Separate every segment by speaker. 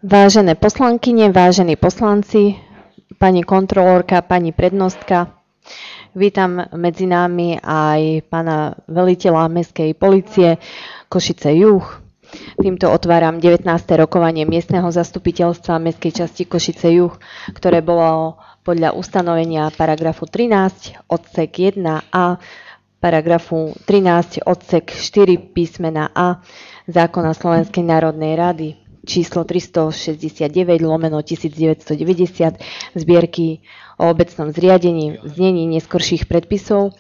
Speaker 1: Vážené poslankyne, vážení poslanci, pani kontrolórka, pani prednostka, vítam medzi nami aj pána veliteľa Mestskej polície Košice Juh. Týmto otváram 19. rokovanie miestneho zastupiteľstva Mestskej časti Košice Juh, ktoré bolo podľa ustanovenia paragrafu 13 odsek 1a, paragrafu 13 odsek 4 písmena A zákona Slovenskej národnej rady číslo 369/1990 zbierky o obecnom zriadení v znení neskorších predpisov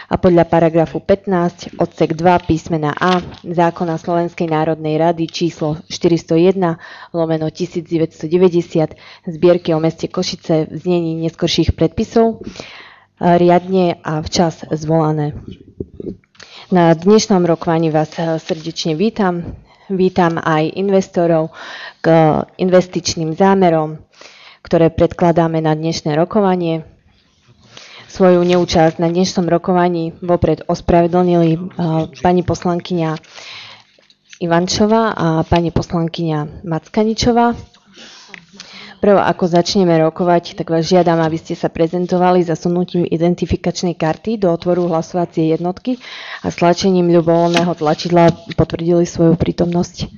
Speaker 1: a podľa paragrafu 15 odsek 2 písmena A zákona Slovenskej národnej rady číslo 401/1990 zbierky o meste Košice v znení neskorších predpisov riadne a včas zvolané. Na dnešnom rokovaní vás srdečne vítam. Vítam aj investorov k investičným zámerom, ktoré predkladáme na dnešné rokovanie. Svoju neúčasť na dnešnom rokovaní vopred ospravedlnili pani poslankyňa Ivančová a pani poslankyňa Mackaničová. Prv, ako začneme rokovať, tak vás žiadam, aby ste sa prezentovali zasunutím identifikačnej karty do otvoru hlasovacej jednotky a stlačením ľubovoľného tlačidla potvrdili svoju prítomnosť.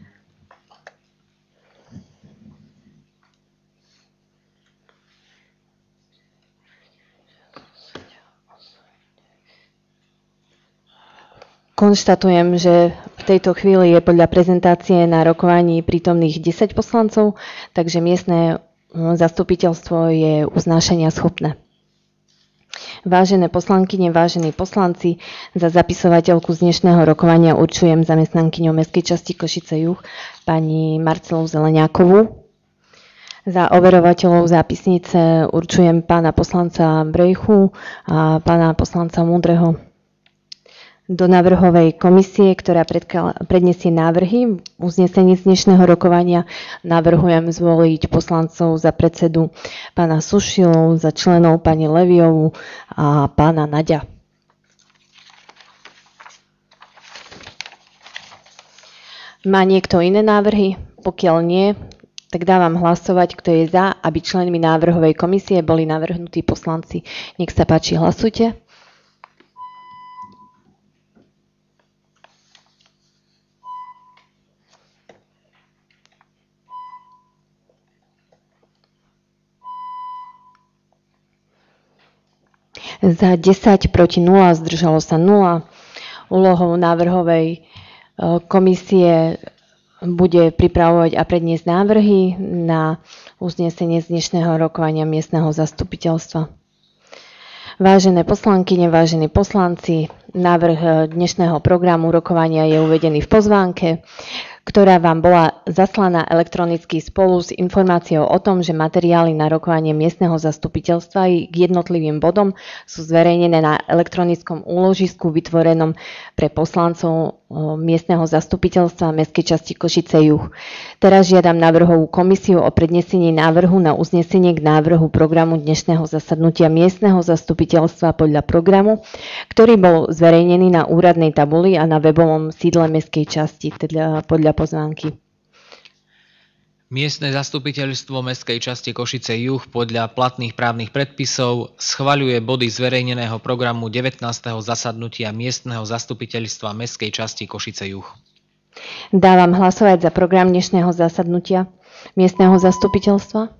Speaker 1: Konštatujem, že v tejto chvíli je podľa prezentácie na rokovaní prítomných 10 poslancov, takže miestne zastupiteľstvo je uznášania schopné. Vážené poslankyne, vážení poslanci, za zapisovateľku z dnešného rokovania určujem zamestnankyňu Mestskej časti Košice Juh pani Marcelu Zeleniakovú. Za overovateľov zápisnice určujem pána poslanca Brejchu a pána poslanca Múdreho. Do návrhovej komisie, ktorá predniesie návrhy uznesení z dnešného rokovania, navrhujem zvoliť poslancov za predsedu pána Sušilu, za členov pani Leviovu a pána Naďa. Má niekto iné návrhy? Pokiaľ nie, tak dávam hlasovať, kto je za, aby členmi návrhovej komisie boli navrhnutí poslanci. Nech sa páči, hlasujte. Za 10, proti 0, zdržalo sa 0. Úlohou návrhovej komisie bude pripravovať a predniesť návrhy na uznesenie z dnešného rokovania miestneho zastupiteľstva. Vážené poslankyne, vážení poslanci, návrh dnešného programu rokovania je uvedený v pozvánke, ktorá vám bola zaslaná elektronicky spolu s informáciou o tom, že materiály na rokovanie miestneho zastupiteľstva k jednotlivým bodom sú zverejnené na elektronickom úložisku vytvorenom pre poslancov miestneho zastupiteľstva Mestskej časti Košice Juh. Teraz žiadam návrhovú komisiu o prednesenie návrhu na uznesenie k návrhu programu dnešného zasadnutia miestneho zastupiteľstva podľa programu, ktorý bol zverejnený na úradnej tabuli a na webovom sídle Mestskej časti, teda podľa pozvánky.
Speaker 2: Miestne zastupiteľstvo Mestskej časti Košice Juh podľa platných právnych predpisov schvaľuje body zverejneného programu 19. zasadnutia miestneho zastupiteľstva Mestskej časti Košice Juh.
Speaker 1: Dávam hlasovať za program dnešného zasadnutia miestneho zastupiteľstva.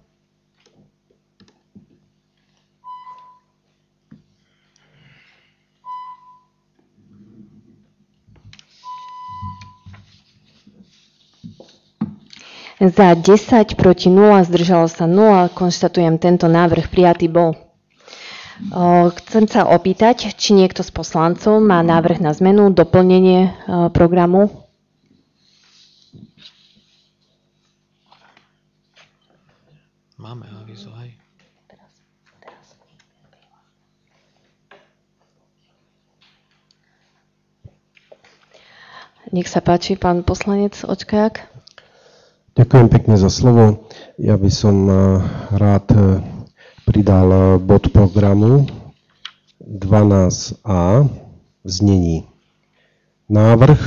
Speaker 1: Za 10, proti 0, zdržalo sa 0. Konštatujem, tento návrh prijatý bol. Chcem sa opýtať, či niekto z poslancov má návrh na zmenu, doplnenie programu.
Speaker 2: Máme avizo, hej.
Speaker 1: Nech sa páči, pán poslanec Očkajak.
Speaker 3: Ďakujem pekne za slovo. Ja by som rád pridal bod programu 12a v znení. Návrh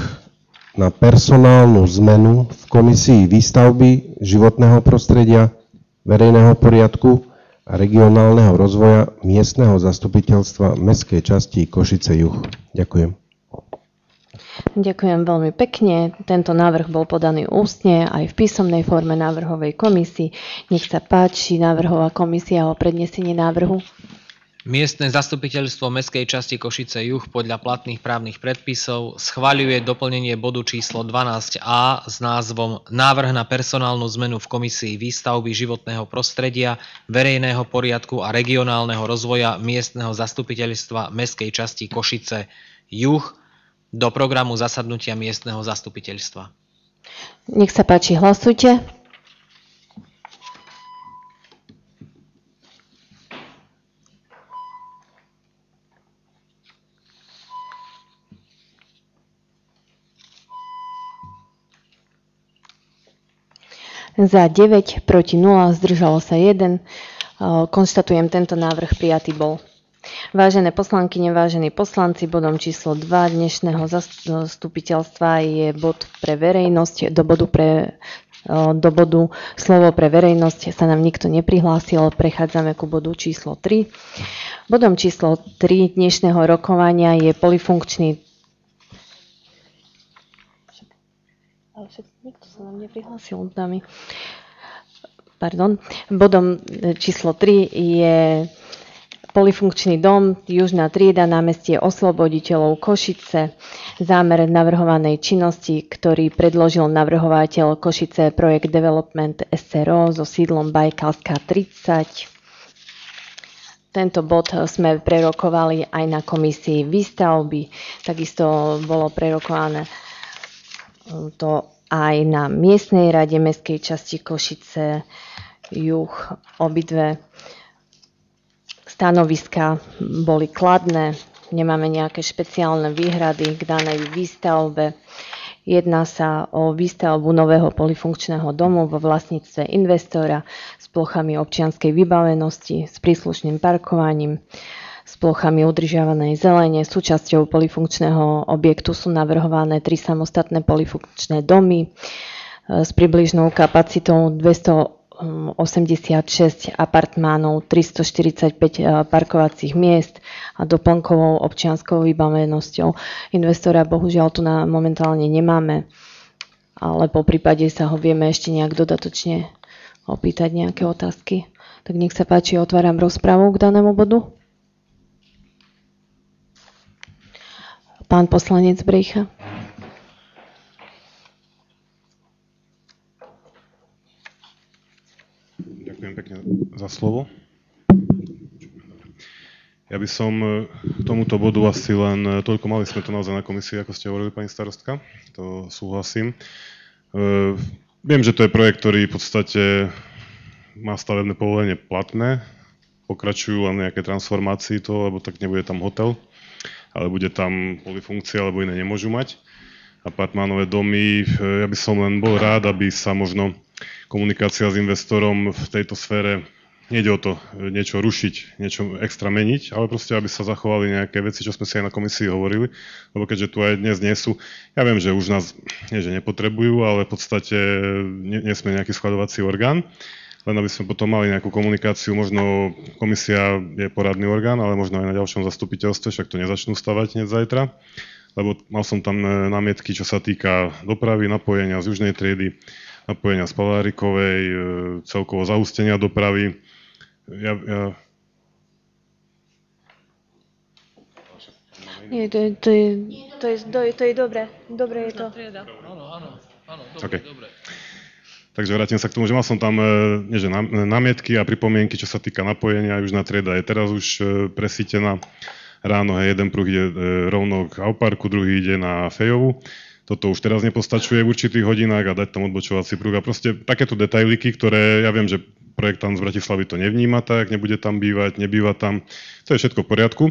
Speaker 3: na personálnu zmenu v komisii výstavby, životného prostredia, verejného poriadku a regionálneho rozvoja miestneho zastupiteľstva mestskej časti Košice Juh. Ďakujem.
Speaker 1: Ďakujem veľmi pekne. Tento návrh bol podaný ústne aj v písomnej forme návrhovej komisii. Nech sa páči návrhová komisia o prednesenie návrhu.
Speaker 2: Miestne zastupiteľstvo mestskej časti Košice Juh podľa platných právnych predpisov schvaľuje doplnenie bodu číslo 12a s názvom Návrh na personálnu zmenu v komisii výstavby životného prostredia, verejného poriadku a regionálneho rozvoja miestneho zastupiteľstva mestskej časti Košice Juh do programu zasadnutia miestneho zastupiteľstva.
Speaker 1: Nech sa páči, hlasujte. Za 9, proti 0, zdržalo sa 1. Konštatujem, tento návrh prijatý bol. Vážené poslankyne, vážení poslanci, bodom číslo 2 dnešného zastupiteľstva je bod pre verejnosť. Do bodu slovo pre verejnosť sa nám nikto neprihlásil. Prechádzame ku bodu číslo 3. Bodom číslo 3 dnešného rokovania je polifunkčný... Ale nikto sa nám neprihlásil, dámy. Pardon. Bodom číslo 3 je polifunkčný dom, južná trieda, námestie Osloboditeľov Košice. Zámer navrhovanej činnosti, ktorý predložil navrhovateľ Košice Projekt Development SRO so sídlom Bajkalská 30. Tento bod sme prerokovali aj na komisii výstavby. Takisto bolo prerokované to aj na miestnej rade mestskej časti Košice Juh. Obidve stanoviska boli kladné, nemáme nejaké špeciálne výhrady k danej výstavbe. Jedná sa o výstavbu nového polifunkčného domu vo vlastníctve investora s plochami občianskej vybavenosti, s príslušným parkovaním, s plochami udržiavanej zelene. Súčasťou polifunkčného objektu sú navrhované 3 samostatné polifunkčné domy s približnou kapacitou 286 apartmánov, 345 parkovacích miest a doplnkovou občianskou vybavenosťou. Investora bohužiaľ tu momentálne nemáme, ale po prípade sa ho vieme ešte nejak dodatočne opýtať nejaké otázky. Tak nech sa páči, otváram rozpravu k danému bodu. Pán poslanec Brejcha.
Speaker 4: Ďakujem pekne za slovo. Ja by som k tomuto bodu asi len toľko, mali sme to naozaj na komisii, ako ste hovorili, pani starostka, to súhlasím. Viem, že to je projekt, ktorý v podstate má stavebné povolenie platné, pokračujú len nejaké transformácii toho, lebo tak nebude tam hotel, ale bude tam polifunkcia, alebo iné nemôžu mať. Apartmánové domy, ja by som len bol rád, aby sa možno komunikácia s investorom v tejto sfére, nejde o to niečo rušiť, niečo extra meniť, ale proste, aby sa zachovali nejaké veci, čo sme si aj na komisii hovorili, lebo keďže tu aj dnes nie sú, ja viem, že už nás nie, že nepotrebujú, ale v podstate nie sme nejaký skladovací orgán, len aby sme potom mali nejakú komunikáciu, možno komisia je poradný orgán, ale možno aj na ďalšom zastupiteľstve, však to nezačnú stavať hneď zajtra, lebo mal som tam námietky, čo sa týka dopravy, napojenia z južnej triedy, napojenia z Palárikovej, celkovo zahustenia dopravy.
Speaker 1: Nie, to je dobré. Dobre je to.
Speaker 2: Áno,
Speaker 4: Okay.
Speaker 2: dobre.
Speaker 4: Takže vrátim sa k tomu, že mal som tam námietky a pripomienky, čo sa týka napojenia. Južná trieda je teraz už presítená. Ráno jeden pruh ide rovno k Auparku, druhý ide na Fejovu. Toto už teraz nepostačuje v určitých hodinách a dať tam odbočovací pruh. A proste takéto detailiky, ktoré ja viem, že projektant z Bratislavy to nevníma tak, nebude tam bývať, nebýva tam. To je všetko v poriadku,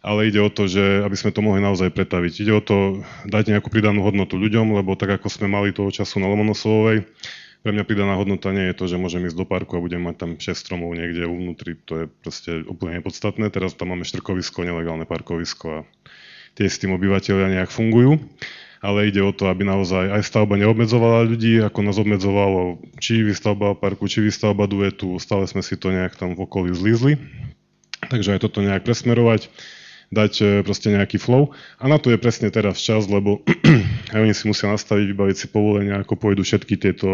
Speaker 4: ale ide o to, že aby sme to mohli naozaj pretaviť. Ide o to dať nejakú pridanú hodnotu ľuďom, lebo tak ako sme mali toho času na Lomonosovej, pre mňa pridaná hodnota nie je to, že môžem ísť do parku a budem mať tam 6 stromov niekde uvnútri. To je proste úplne nepodstatné. Teraz tam máme štrkovisko, nelegálne parkovisko a tie s tým obyvateľia nejak fungujú. ale ide o to, aby naozaj aj stavba neobmedzovala ľudí, ako nás obmedzovalo či výstavba parku, či výstavba duetu, stále sme si to nejak tam v okolí zlízli. Takže aj toto nejak presmerovať, dať proste nejaký flow. A na to je presne teraz čas, lebo aj oni si musia nastaviť, vybaviť si povolenia, ako pôjdu všetky tieto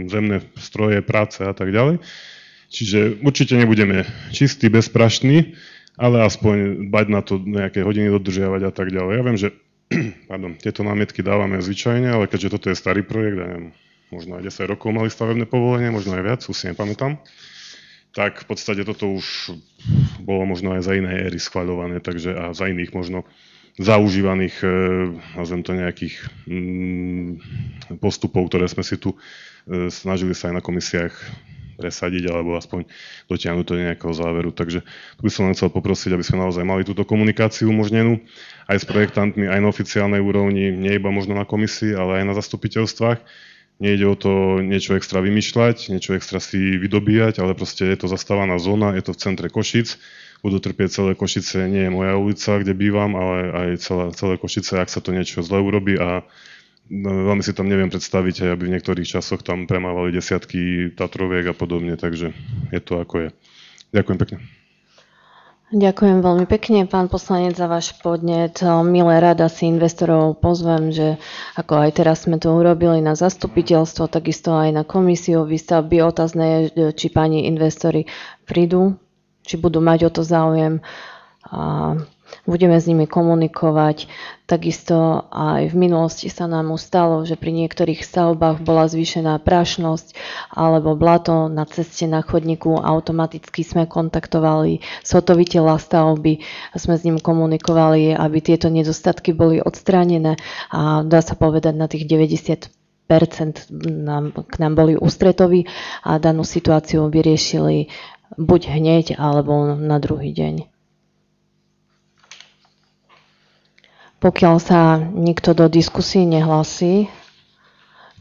Speaker 4: zemné stroje, práce a tak ďalej. Čiže určite nebudeme čistí, bezprašní, ale aspoň bať na to nejaké hodiny dodržiavať a tak ďalej. Ja viem, že tieto námietky dávame zvyčajne, ale keďže toto je starý projekt, ja neviem, možno aj 10 rokov mali stavebné povolenie, možno aj viac, už si nepamätám, tak v podstate toto už bolo možno aj za iné éry schvaľované, takže a za iných možno zaužívaných, nazvem to nejakých postupov, ktoré sme si tu snažili sa aj na komisiách presadiť alebo aspoň dotiahnuť to do nejakého záveru. Takže tu by som len chcel poprosiť, aby sme naozaj mali túto komunikáciu umožnenú aj s projektantmi, aj na oficiálnej úrovni, nie iba možno na komisii, ale aj na zastupiteľstvách. Nejde o to niečo extra vymýšľať, niečo extra si vydobíjať, ale proste je to zastávaná zóna, je to v centre Košíc, budú trpieť celé Košice, nie je moja ulica, kde bývam, ale aj celé Košice, ak sa to niečo zle urobí a veľmi si tam neviem predstaviť, aby v niektorých časoch tam premávali desiatky Tatroviek a podobne, takže je to ako je. Ďakujem pekne.
Speaker 1: Ďakujem veľmi pekne, pán poslanec, za váš podnet. Milé rada si investorov pozvem, že ako aj teraz sme to urobili na zastupiteľstvo, takisto aj na komisiu výstavby. Otázne je, či páni investori prídu, či budú mať o to záujem. A budeme s nimi komunikovať. Takisto aj v minulosti sa nám stalo, že pri niektorých stavbách bola zvýšená prašnosť alebo blato na ceste na chodníku. Automaticky sme kontaktovali zhotoviteľa stavby a sme s ním komunikovali, aby tieto nedostatky boli odstránené a dá sa povedať na tých 90% k nám boli ústretoví a danú situáciu vyriešili buď hneď alebo na druhý deň. Pokiaľ sa nikto do diskusie nehlasí,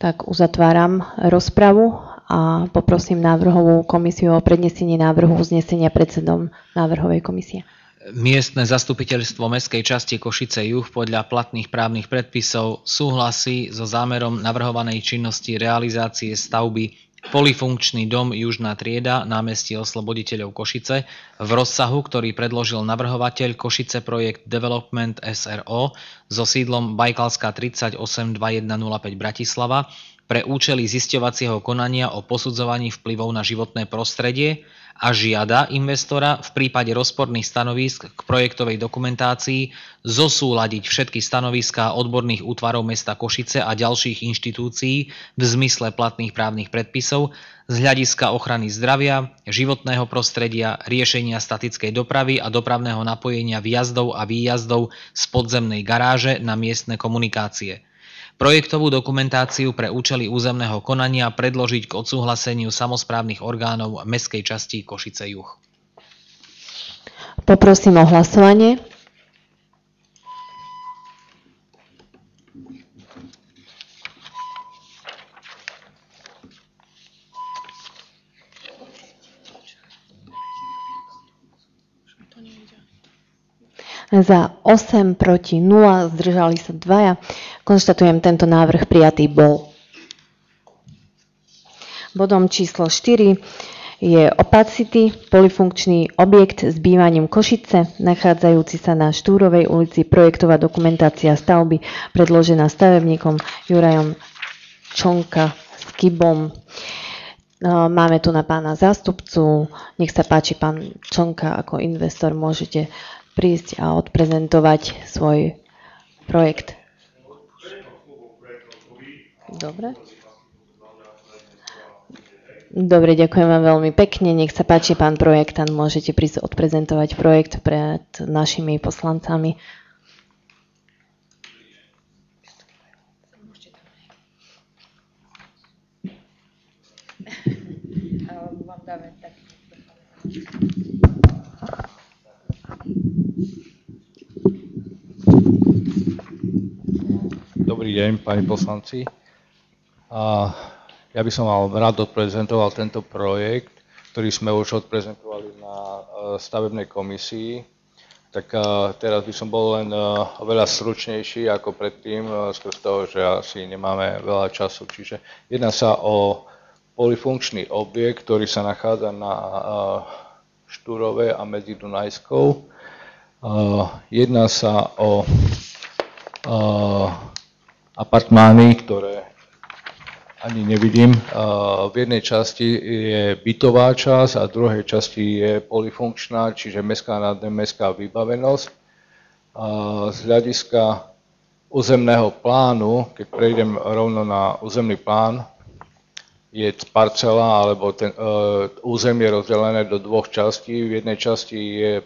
Speaker 1: tak uzatváram rozpravu a poprosím návrhovú komisiu o prednesenie návrhu uznesenia predsedom návrhovej komisie.
Speaker 2: Miestne zastupiteľstvo Mestskej časti Košice Juh podľa platných právnych predpisov súhlasí so zámerom navrhovanej činnosti realizácie stavby Polyfunkčný dom Južná trieda, námestie Osloboditeľov Košice, v rozsahu, ktorý predložil navrhovateľ Košice Projekt Development SRO so sídlom Bajkalská 38 2105 Bratislava pre účely zisťovacieho konania o posudzovaní vplyvov na životné prostredie a žiada investora v prípade rozporných stanovísk k projektovej dokumentácii zosúladiť všetky stanoviská odborných útvarov mesta Košice a ďalších inštitúcií v zmysle platných právnych predpisov z hľadiska ochrany zdravia, životného prostredia, riešenia statickej dopravy a dopravného napojenia vjazdov a výjazdov z podzemnej garáže na miestne komunikácie. Projektovú dokumentáciu pre účely územného konania predložiť k odsúhlaseniu samosprávnych orgánov Mestskej časti Košice Juh.
Speaker 1: Poprosím o hlasovanie. Za 8, proti 0, zdržali sa 2. Konštatujem, tento návrh prijatý bol. Bodom číslo 4 je Opacity, polyfunkčný objekt s bývaním Košice, nachádzajúci sa na Štúrovej ulici, projektová dokumentácia stavby predložená stavebníkom Jurajom Čonka s Kybom. Máme tu na pána zástupcu. Nech sa páči, pán Čonka, ako investor môžete prísť a odprezentovať svoj projekt. Dobre. Dobre, ďakujem vám veľmi pekne. Nech sa páči, pán projektant, môžete prísť odprezentovať projekt pred našimi poslancami.
Speaker 5: Dobrý deň, pani poslanci. Ja by som vám rád odprezentoval tento projekt, ktorý sme už odprezentovali na stavebnej komisii Tak teraz by som bol len oveľa stručnejší ako predtým, skrz toho, že asi nemáme veľa času. Čiže jedná sa o polyfunkčný objekt, ktorý sa nachádza na Štúrovej a medzi Dunajskou. Jedná sa o apartmány, ktoré ani nevidím. V jednej časti je bytová časť a v druhej časti je polyfunkčná, čiže mestská nadmestská vybavenosť. Z hľadiska územného plánu, keď prejdem rovno na územný plán, je parcela alebo územie rozdelené do dvoch častí. V jednej časti je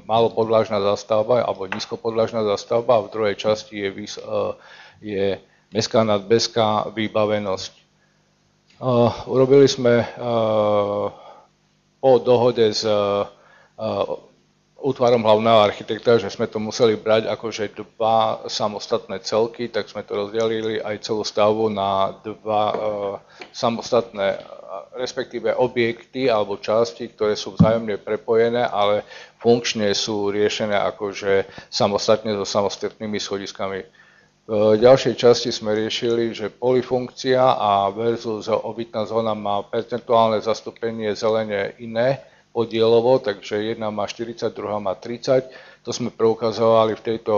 Speaker 5: malopodlažná zástavba alebo nízkopodlažná zástavba a v druhej časti je mestská nadmestská vybavenosť. Urobili sme po dohode s útvarom hlavného architekta, že sme to museli brať akože dva samostatné celky, tak sme to rozdelili aj celú stavbu na dva samostatné, respektíve objekty alebo časti, ktoré sú vzájomne prepojené, ale funkčne sú riešené akože samostatne so samostatnými schodiskami. V ďalšej časti sme riešili, že polyfunkcia a versus obytná zóna má percentuálne zastúpenie zelene iné podielovo, takže jedna má 40, druhá má 30. To sme preukazovali v tejto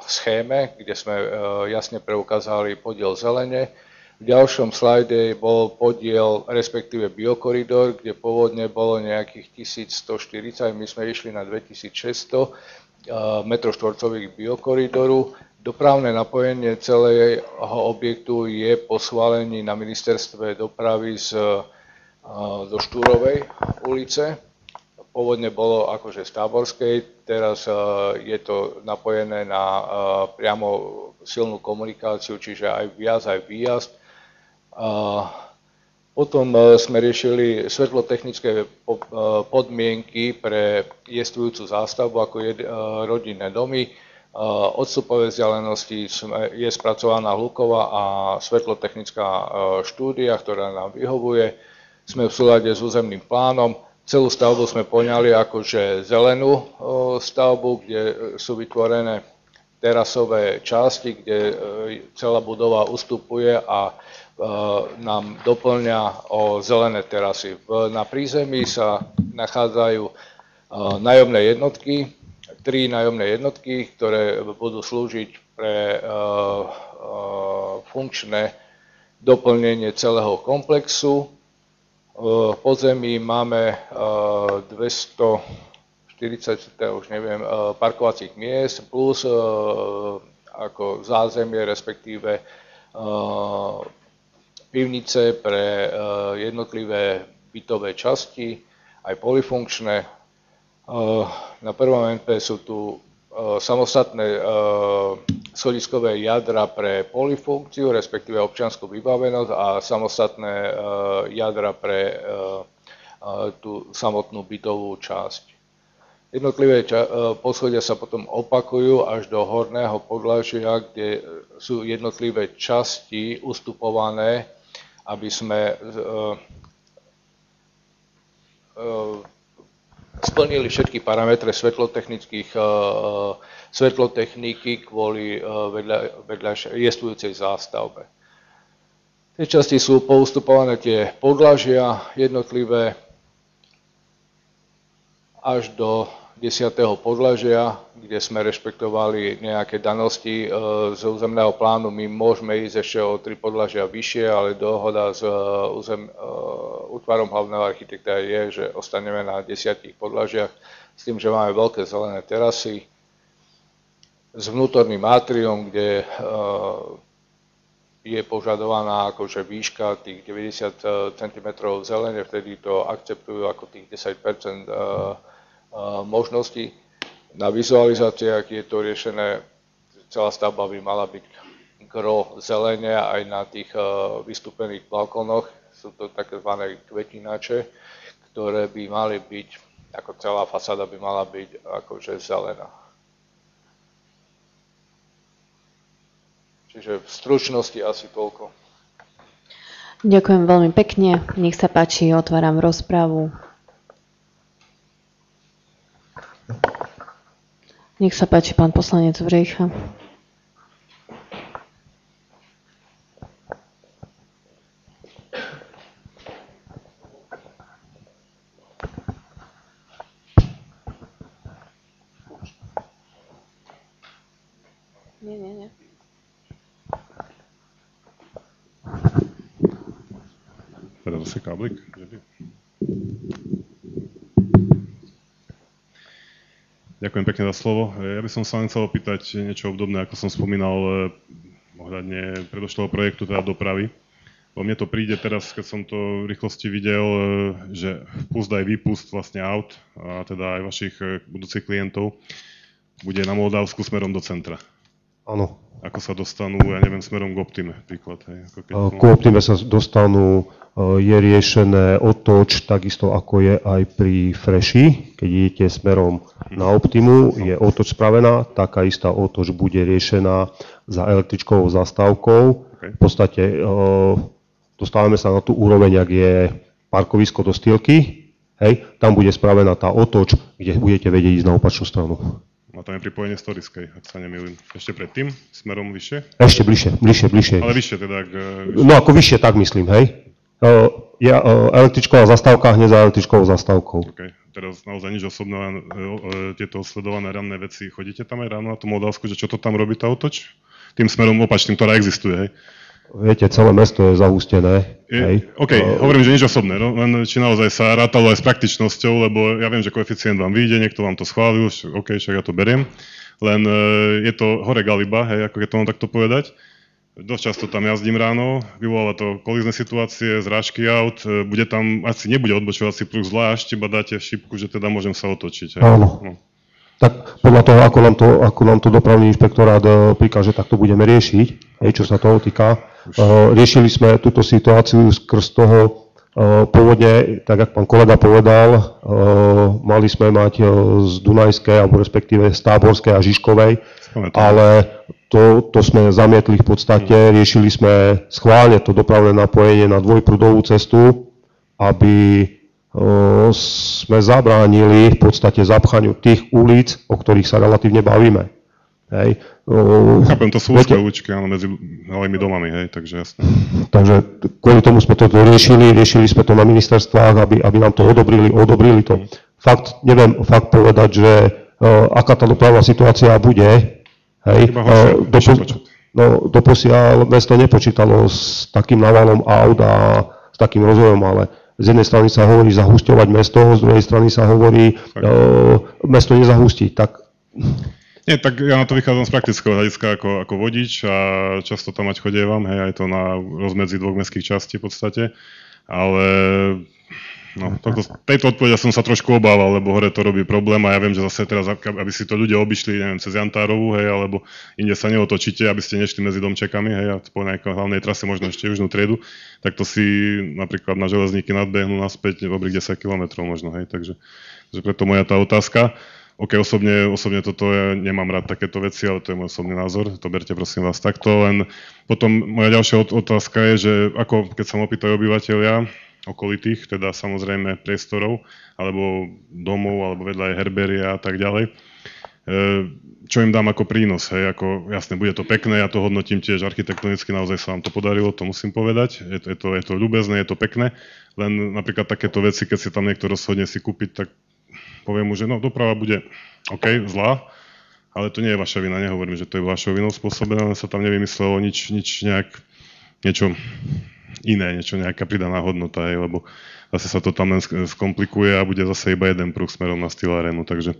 Speaker 5: schéme, kde sme jasne preukázali podiel zelene. V ďalšom slajde bol podiel, respektíve biokoridor, kde pôvodne bolo nejakých 1140, my sme išli na 2600 m2 biokoridoru. Dopravné napojenie celého objektu je po schválení na ministerstve dopravy do Štúrovej ulice. Pôvodne bolo akože z Táborskej, teraz je to napojené na priamo silnú komunikáciu, čiže aj vjazd, aj výjazd. Potom sme riešili svetlotechnické podmienky pre jestvujúcu zástavbu, ako je rodinné domy. Odstupové vzdialenosti je spracovaná hluková a svetlotechnická štúdia, ktorá nám vyhovuje. Sme v súlade s územným plánom. Celú stavbu sme poňali akože zelenú stavbu, kde sú vytvorené terasové časti, kde celá budova ustupuje a nám doplňa o zelené terasy. Na prízemí sa nachádzajú nájomné jednotky, 3 nájomné jednotky, ktoré budú slúžiť pre funkčné doplnenie celého komplexu. V podzemí máme 240, už neviem, parkovacích miest plus ako zázemie, respektíve pivnice pre jednotlivé bytové časti, aj polyfunkčné. Na prvom MP sú tu samostatné schodiskové jadra pre polyfunkciu, respektíve občiansku vybavenosť a samostatné jadra pre tú samotnú bytovú časť. Jednotlivé poschodia sa potom opakujú až do horného podlažia, kde sú jednotlivé časti ustupované, aby sme splnili všetky parametre svetlotechniky kvôli jestvujúcej zástavbe. V tej časti sú poustupované tie podlažia jednotlivé až do 10. podlažia, kde sme rešpektovali nejaké danosti z územného plánu. My môžeme ísť ešte o 3 podlažia vyššie, ale dohoda s útvarom hlavného architekta je, že ostaneme na 10 podlažiach s tým, že máme veľké zelené terasy s vnútorným atriom, kde je požadovaná akože výška tých 90 cm zelene, vtedy to akceptujú ako tých 10% možností. Na vizualizáciách je to riešené, celá stavba by mala byť gro zelene aj na tých vystúpených balkónoch. Sú to tzv. Kvetinače, ktoré by mali byť, ako celá fasáda by mala byť akože zelená. Čiže v stručnosti asi toľko.
Speaker 1: Ďakujem veľmi pekne. Nech sa páči, otváram rozpravu. Nech sa páči, pán poslanec Vrejcha. Nie.
Speaker 4: Teda zase káblik. Ďakujem pekne za slovo. Ja by som sa len chcel opýtať niečo obdobné, ako som spomínal ohľadne predošlého projektu, teda dopravy. Bo mne to príde teraz, keď som to v rýchlosti videl, že vpust aj výpust vlastne aut, a teda aj vašich budúcich klientov, bude na Moldavsku smerom do centra.
Speaker 3: Áno.
Speaker 4: Ako sa dostanú, ja neviem, smerom k Optime, príklad. Hej,
Speaker 3: K Optime sa dostanú, je riešené otoč, takisto ako je aj pri Freši. Keď idete smerom na Optimu, je otoč spravená, taká istá otoč bude riešená za električkovou zastávkou.
Speaker 4: Okay.
Speaker 3: V podstate dostávame sa na tú úroveň, ak je parkovisko do Stýlky, hej, tam bude spravená tá otoč, kde budete vedieť ísť na opačnú stranu.
Speaker 4: A tam je pripojenie z Toriskej, ak sa nemýlim. Ešte predtým, smerom vyššie?
Speaker 3: Ešte bližšie.
Speaker 4: Ale vyššie teda, ak...
Speaker 3: No ako vyššie, tak myslím, hej. Je električková zastávka hneď za električkovou zastávkou.
Speaker 4: Okay. Teraz naozaj nič osobné, len tieto sledované ranné veci. Chodíte tam aj ráno na tú Moldavsku, že čo to tam robí tá otoč? Tým smerom opačným, ktorá existuje, hej?
Speaker 3: Viete, celé mesto je zahustené.
Speaker 4: OK, hovorím, že nič osobné, no, len či naozaj sa rátalo aj s praktičnosťou, lebo ja viem, že koeficient vám vyjde, niekto vám to schválil, OK, však ja to beriem, len je to hore galiba, hej, ako keď to mám takto povedať. Dosť často tam jazdím ráno, vyvoláva to kolízne situácie, zrážky aut, bude tam, asi nebude odbočovací pruh zvlášť, iba dáte šipku, že teda môžem sa otočiť. Hej.
Speaker 3: Áno.
Speaker 4: No.
Speaker 3: Tak podľa toho, ako nám to dopravný inšpektorát prikáže, tak to budeme riešiť, hej, čo sa toho týka. Riešili sme túto situáciu skrz toho pôvodne, tak ako pán kolega povedal, mali sme mať z Dunajskej, alebo respektíve z Táborskej a Žižkovej, ale to sme zamietli v podstate, riešili sme schválne to dopravné napojenie na dvojprúdovú cestu, aby sme zabránili v podstate zapchaniu tých ulic, o ktorých sa relatívne bavíme. Hej.
Speaker 4: Chápem, to sú úzké uličky, áno, medzi malými domami, hej, takže jasne.
Speaker 3: Takže kvôli tomu sme toto riešili sme to na ministerstvách, aby nám to odobrili to. Neviem fakt povedať, že aká tá dopravná situácia bude, hej. Doposiaľ mesto nepočítalo s takým návalom aut a s takým rozvojom, ale z jednej strany sa hovorí zahusťovať mesto, z druhej strany sa hovorí mesto nezahustiť.
Speaker 4: Nie, tak ja na to vychádzam z praktického hľadiska ako vodič a často tam mať chodievam, hej, aj to na rozmedzi dvoch mestských častí v podstate, ale tejto odpovede som sa trošku obával, lebo hore to robí problém a ja viem, že zase teraz, aby si to ľudia obišli, neviem, cez Jantárovú, hej, alebo inde sa neotočíte, aby ste nešli medzi domčekami, hej, a po nejakej hlavnej trase možno ešte južnú triedu, tak to si napríklad na železníky nadbehnú naspäť dobrých 10 km možno, hej, takže preto moja tá otázka. OK, osobne toto ja nemám rád takéto veci, ale to je môj osobný názor, to berte prosím vás takto, len potom moja ďalšia otázka je, že ako keď sa ma opýtajú obyvateľia okolitých, teda samozrejme priestorov, alebo domov, alebo vedľa aj herbéria a tak ďalej, čo im dám ako prínos, hej, ako jasne, bude to pekné, ja to hodnotím tiež architektonicky, naozaj sa vám to podarilo, to musím povedať, je to ľúbezné, je to pekné, len napríklad takéto veci, keď si tam niekto rozhodne si kúpiť, tak poviem mu, že doprava bude OK, zlá, ale to nie je vaša vina, nehovorím, že to je vašou vinou spôsobené, len sa tam nevymyslelo niečo iné, nejaká pridaná hodnota, lebo zase sa to tam len skomplikuje a bude zase iba jeden pruh smerom na Steel Arenu, takže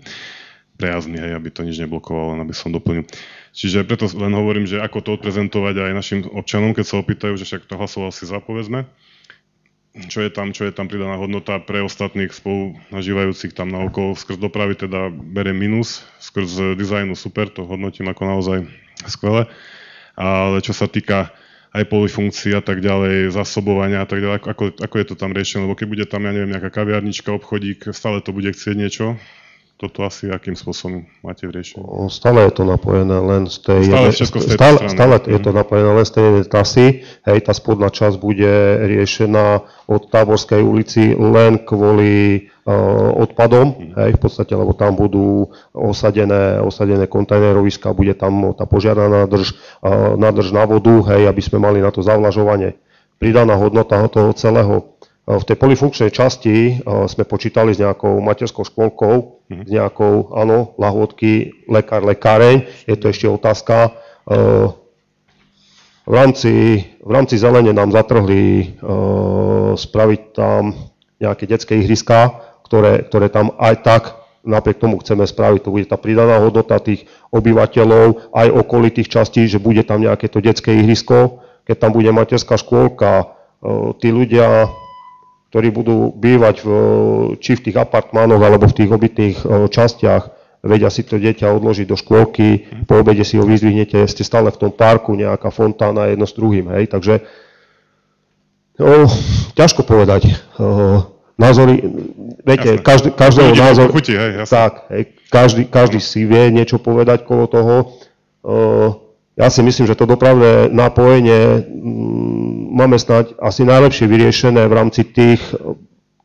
Speaker 4: prejazný, aby to nič neblokovalo, len aby som doplnil. Čiže preto len hovorím, že ako to odprezentovať aj našim občanom, keď sa opýtajú, že však to hlasoval si za, povedzme, čo je tam pridaná hodnota pre ostatných spolu nažívajúcich tam naokolo skrz dopravy, teda beriem minus, skrz dizajnu super, to hodnotím ako naozaj skvelé, ale čo sa týka aj polyfunkcií a tak ďalej, zásobovania a tak ďalej, ako je to tam riešené, lebo keď bude tam, ja neviem, nejaká kaviarnička, obchodík, stále to bude chcieť niečo, toto asi akým spôsobom máte v riešení?
Speaker 3: Stále je to napojené len z tej
Speaker 4: Stále
Speaker 3: je to napojené len z tej jednej trasy. Hej, tá spodná časť bude riešená od Táborskej ulici len kvôli odpadom, hej, v podstate, lebo tam budú osadené kontajneroviska, bude tam tá požiarna nádrž na vodu, hej, aby sme mali na to zavlažovanie. Pridaná hodnota toho celého. V tej polifunkčnej časti sme počítali s nejakou materskou škôlkou, s nejakou, áno, lahôdky, lekáreň. Je to ešte otázka. V rámci zelene nám zatrhli spraviť tam nejaké detské ihriská, ktoré tam aj tak napriek tomu chceme spraviť. To bude tá pridaná hodnota tých obyvateľov aj okolitých častí, že bude tam nejaké to detské ihrisko. Keď tam bude materská škôlka, tí ľudia, ktorí budú bývať či v tých apartmánoch alebo v tých obytných častiach, vedia si to dieťa odložiť do škôlky, po obede si ho vyzdvihnete, ste stále v tom parku, nejaká fontána jedno s druhým, hej, takže ťažko povedať. Názory, viete, každého názor, tak, hej, každý si vie niečo povedať kolo toho. Ja si myslím, že to dopravné napojenie máme snáď asi najlepšie vyriešené v rámci tých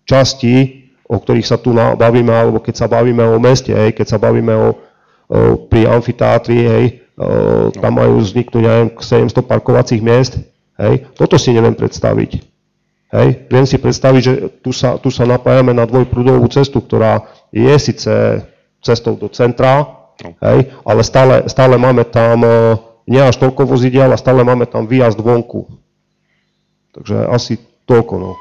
Speaker 3: častí, o ktorých sa tu bavíme, alebo keď sa bavíme o meste, hej, keď sa bavíme pri amfiteátri, hej, tam majú vzniknúť, neviem, 700 parkovacích miest. Hej. Toto si neviem predstaviť. Hej. Viem si predstaviť, že tu sa napájame na dvojprúdovú cestu, ktorá je síce cestou do centra, hej, ale stále máme tam nie až toľko vozidiel a stále máme tam výjazd vonku. Takže asi toľko, no.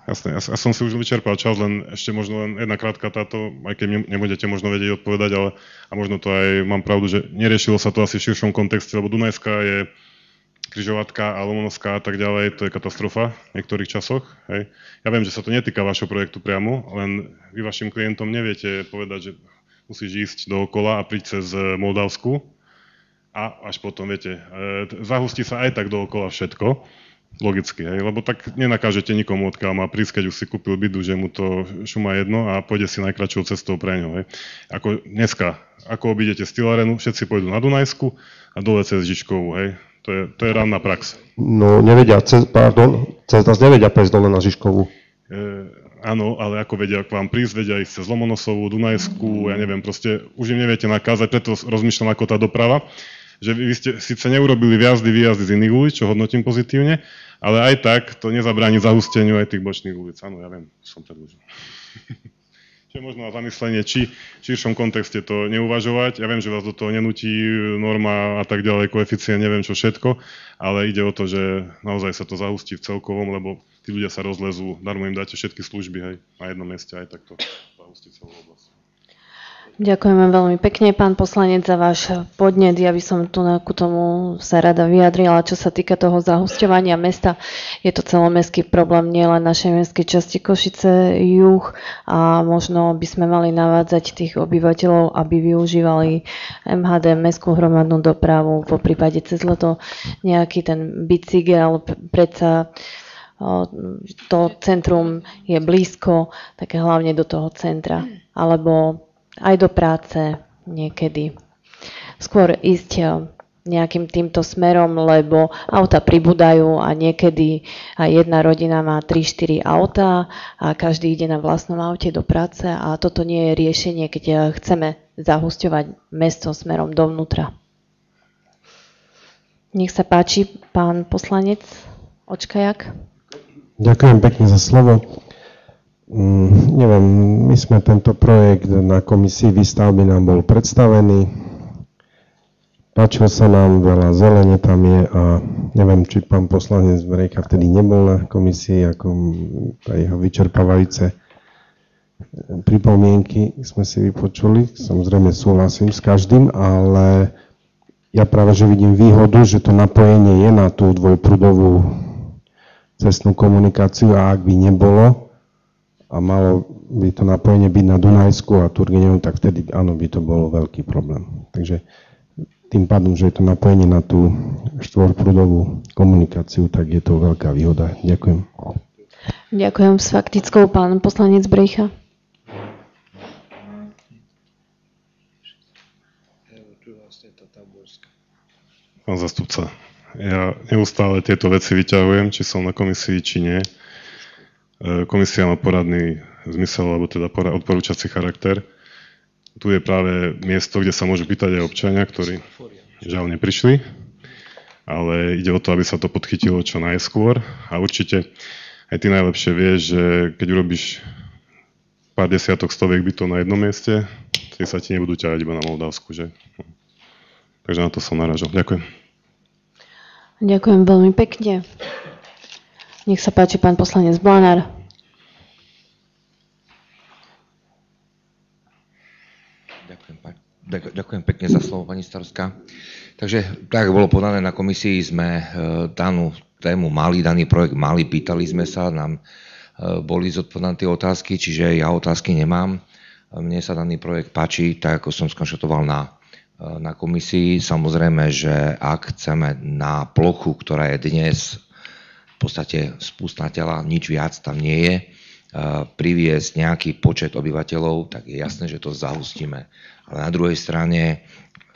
Speaker 4: Jasné, ja som si už vyčerpal čas, len ešte možno len jedna krátka táto, aj keď nebudete možno vedieť odpovedať, ale a možno to aj mám pravdu, že neriešilo sa to asi v širšom kontexte, lebo Dunajská je Križovatka a Lomonovská a tak ďalej, to je katastrofa v niektorých časoch. Hej. Ja viem, že sa to netýka vašho projektu priamo, len vy vašim klientom neviete povedať, že musíš ísť dookola a príď cez Moldavsku a až potom, viete, zahustí sa aj tak dookola všetko, logicky, hej, lebo tak nenakážete nikomu, odkiaľ má prísť, keď už si kúpil bydu, že mu to šumá jedno a pôjde si najkračšou cestou pre ňo. Hej. Ako dneska, ako obídete Stylarenu, všetci pôjdu na Dunajsku a dole cez Žižkovú, hej. To je ranná prax.
Speaker 3: No, cez nás nevedia prejsť dole na Žižkovú.
Speaker 4: Áno, ale ako vedia k vám prísť, vedia ísť cez Lomonosovú, Dunajskú, ja neviem, proste už im neviete nakázať, preto rozmýšľam ako tá doprava, že vy ste síce neurobili výjazdy z iných ulic, čo hodnotím pozitívne, ale aj tak to nezabráni zahusteniu aj tých bočných ulic. Áno, ja viem, som predĺžil. Čiže možno na zamyslenie, či v širšom kontexte to neuvažovať. Ja viem, že vás do toho nenutí norma a tak ďalej, koeficient, neviem čo všetko, ale ide o to, že naozaj sa to zahustí v celkovom, lebo tí ľudia sa rozlezú, darmo im dáte všetky služby, hej, na jednom mieste, aj tak to zahustí celú oblasť.
Speaker 1: Ďakujeme veľmi pekne, pán poslanec, za váš podnet. Ja by som tu k tomu sa rada vyjadrila. Čo sa týka toho zahusťovania mesta, je to celomestský problém nielen našej mestskej časti Košice juh a možno by sme mali navádzať tých obyvateľov, aby využívali MHD, mestskú hromadnú dopravu, po prípade cez leto nejaký ten bicykel, predsa to centrum je blízko, také hlavne do toho centra, alebo aj do práce niekedy. Skôr ísť nejakým týmto smerom, lebo auta pribúdajú a niekedy aj jedna rodina má 3-4 autá a každý ide na vlastnom aute do práce a toto nie je riešenie, keď chceme zahusťovať mesto smerom dovnútra. Nech sa páči, pán poslanec Očkajak.
Speaker 3: Ďakujem pekne za slovo. Neviem, my sme tento projekt na komisii výstavby nám bol predstavený. Páčilo sa nám, veľa zelene tam je a neviem, či pán poslanec Brejcha vtedy nebol na komisii, ako tá jeho vyčerpávajúce pripomienky sme si vypočuli. Samozrejme súhlasím s každým, ale ja práve, že vidím výhodu, že to napojenie je na tú dvojprúdovú cestnú komunikáciu a ak by nebolo, a malo by to napojenie byť na Dunajsku a Turgenevu, tak vtedy áno, by to bolo veľký problém. Takže tým pádom, že je to napojenie na tú štvorprúdovú komunikáciu, tak je to veľká výhoda. Ďakujem.
Speaker 1: Ďakujem. S faktickou pán poslanec Brejcha.
Speaker 4: Pán zastupca, ja neustále tieto veci vyťahujem, či som na komisii, či nie. Komisia má poradný zmysel, alebo teda odporúčací charakter. Tu je práve miesto, kde sa môžu pýtať aj občania, ktorí žiaľ neprišli, ale ide o to, aby sa to podchytilo čo najskôr a určite aj ty najlepšie vieš, že keď urobíš pár desiatok, stoviek bytov na jednom mieste, tie sa ti nebudú ťahať iba na Moldavsku, že? Takže na to som naražal. Ďakujem.
Speaker 1: Ďakujem veľmi pekne. Nech sa páči pán poslanec Blanár.
Speaker 6: Ďakujem pekne za slovo, pani starostka. Takže, tak bolo podané na komisii, sme danú tému mali, daný projekt mali, pýtali sme sa, nám boli zodpovedané tie otázky, čiže ja otázky nemám. Mne sa daný projekt páči, tak ako som skonštatoval na komisii. Samozrejme, že ak chceme na plochu, ktorá je dnes v podstate spustná tela, nič viac tam nie je, priviesť nejaký počet obyvateľov, tak je jasné, že to zahustíme. Ale na druhej strane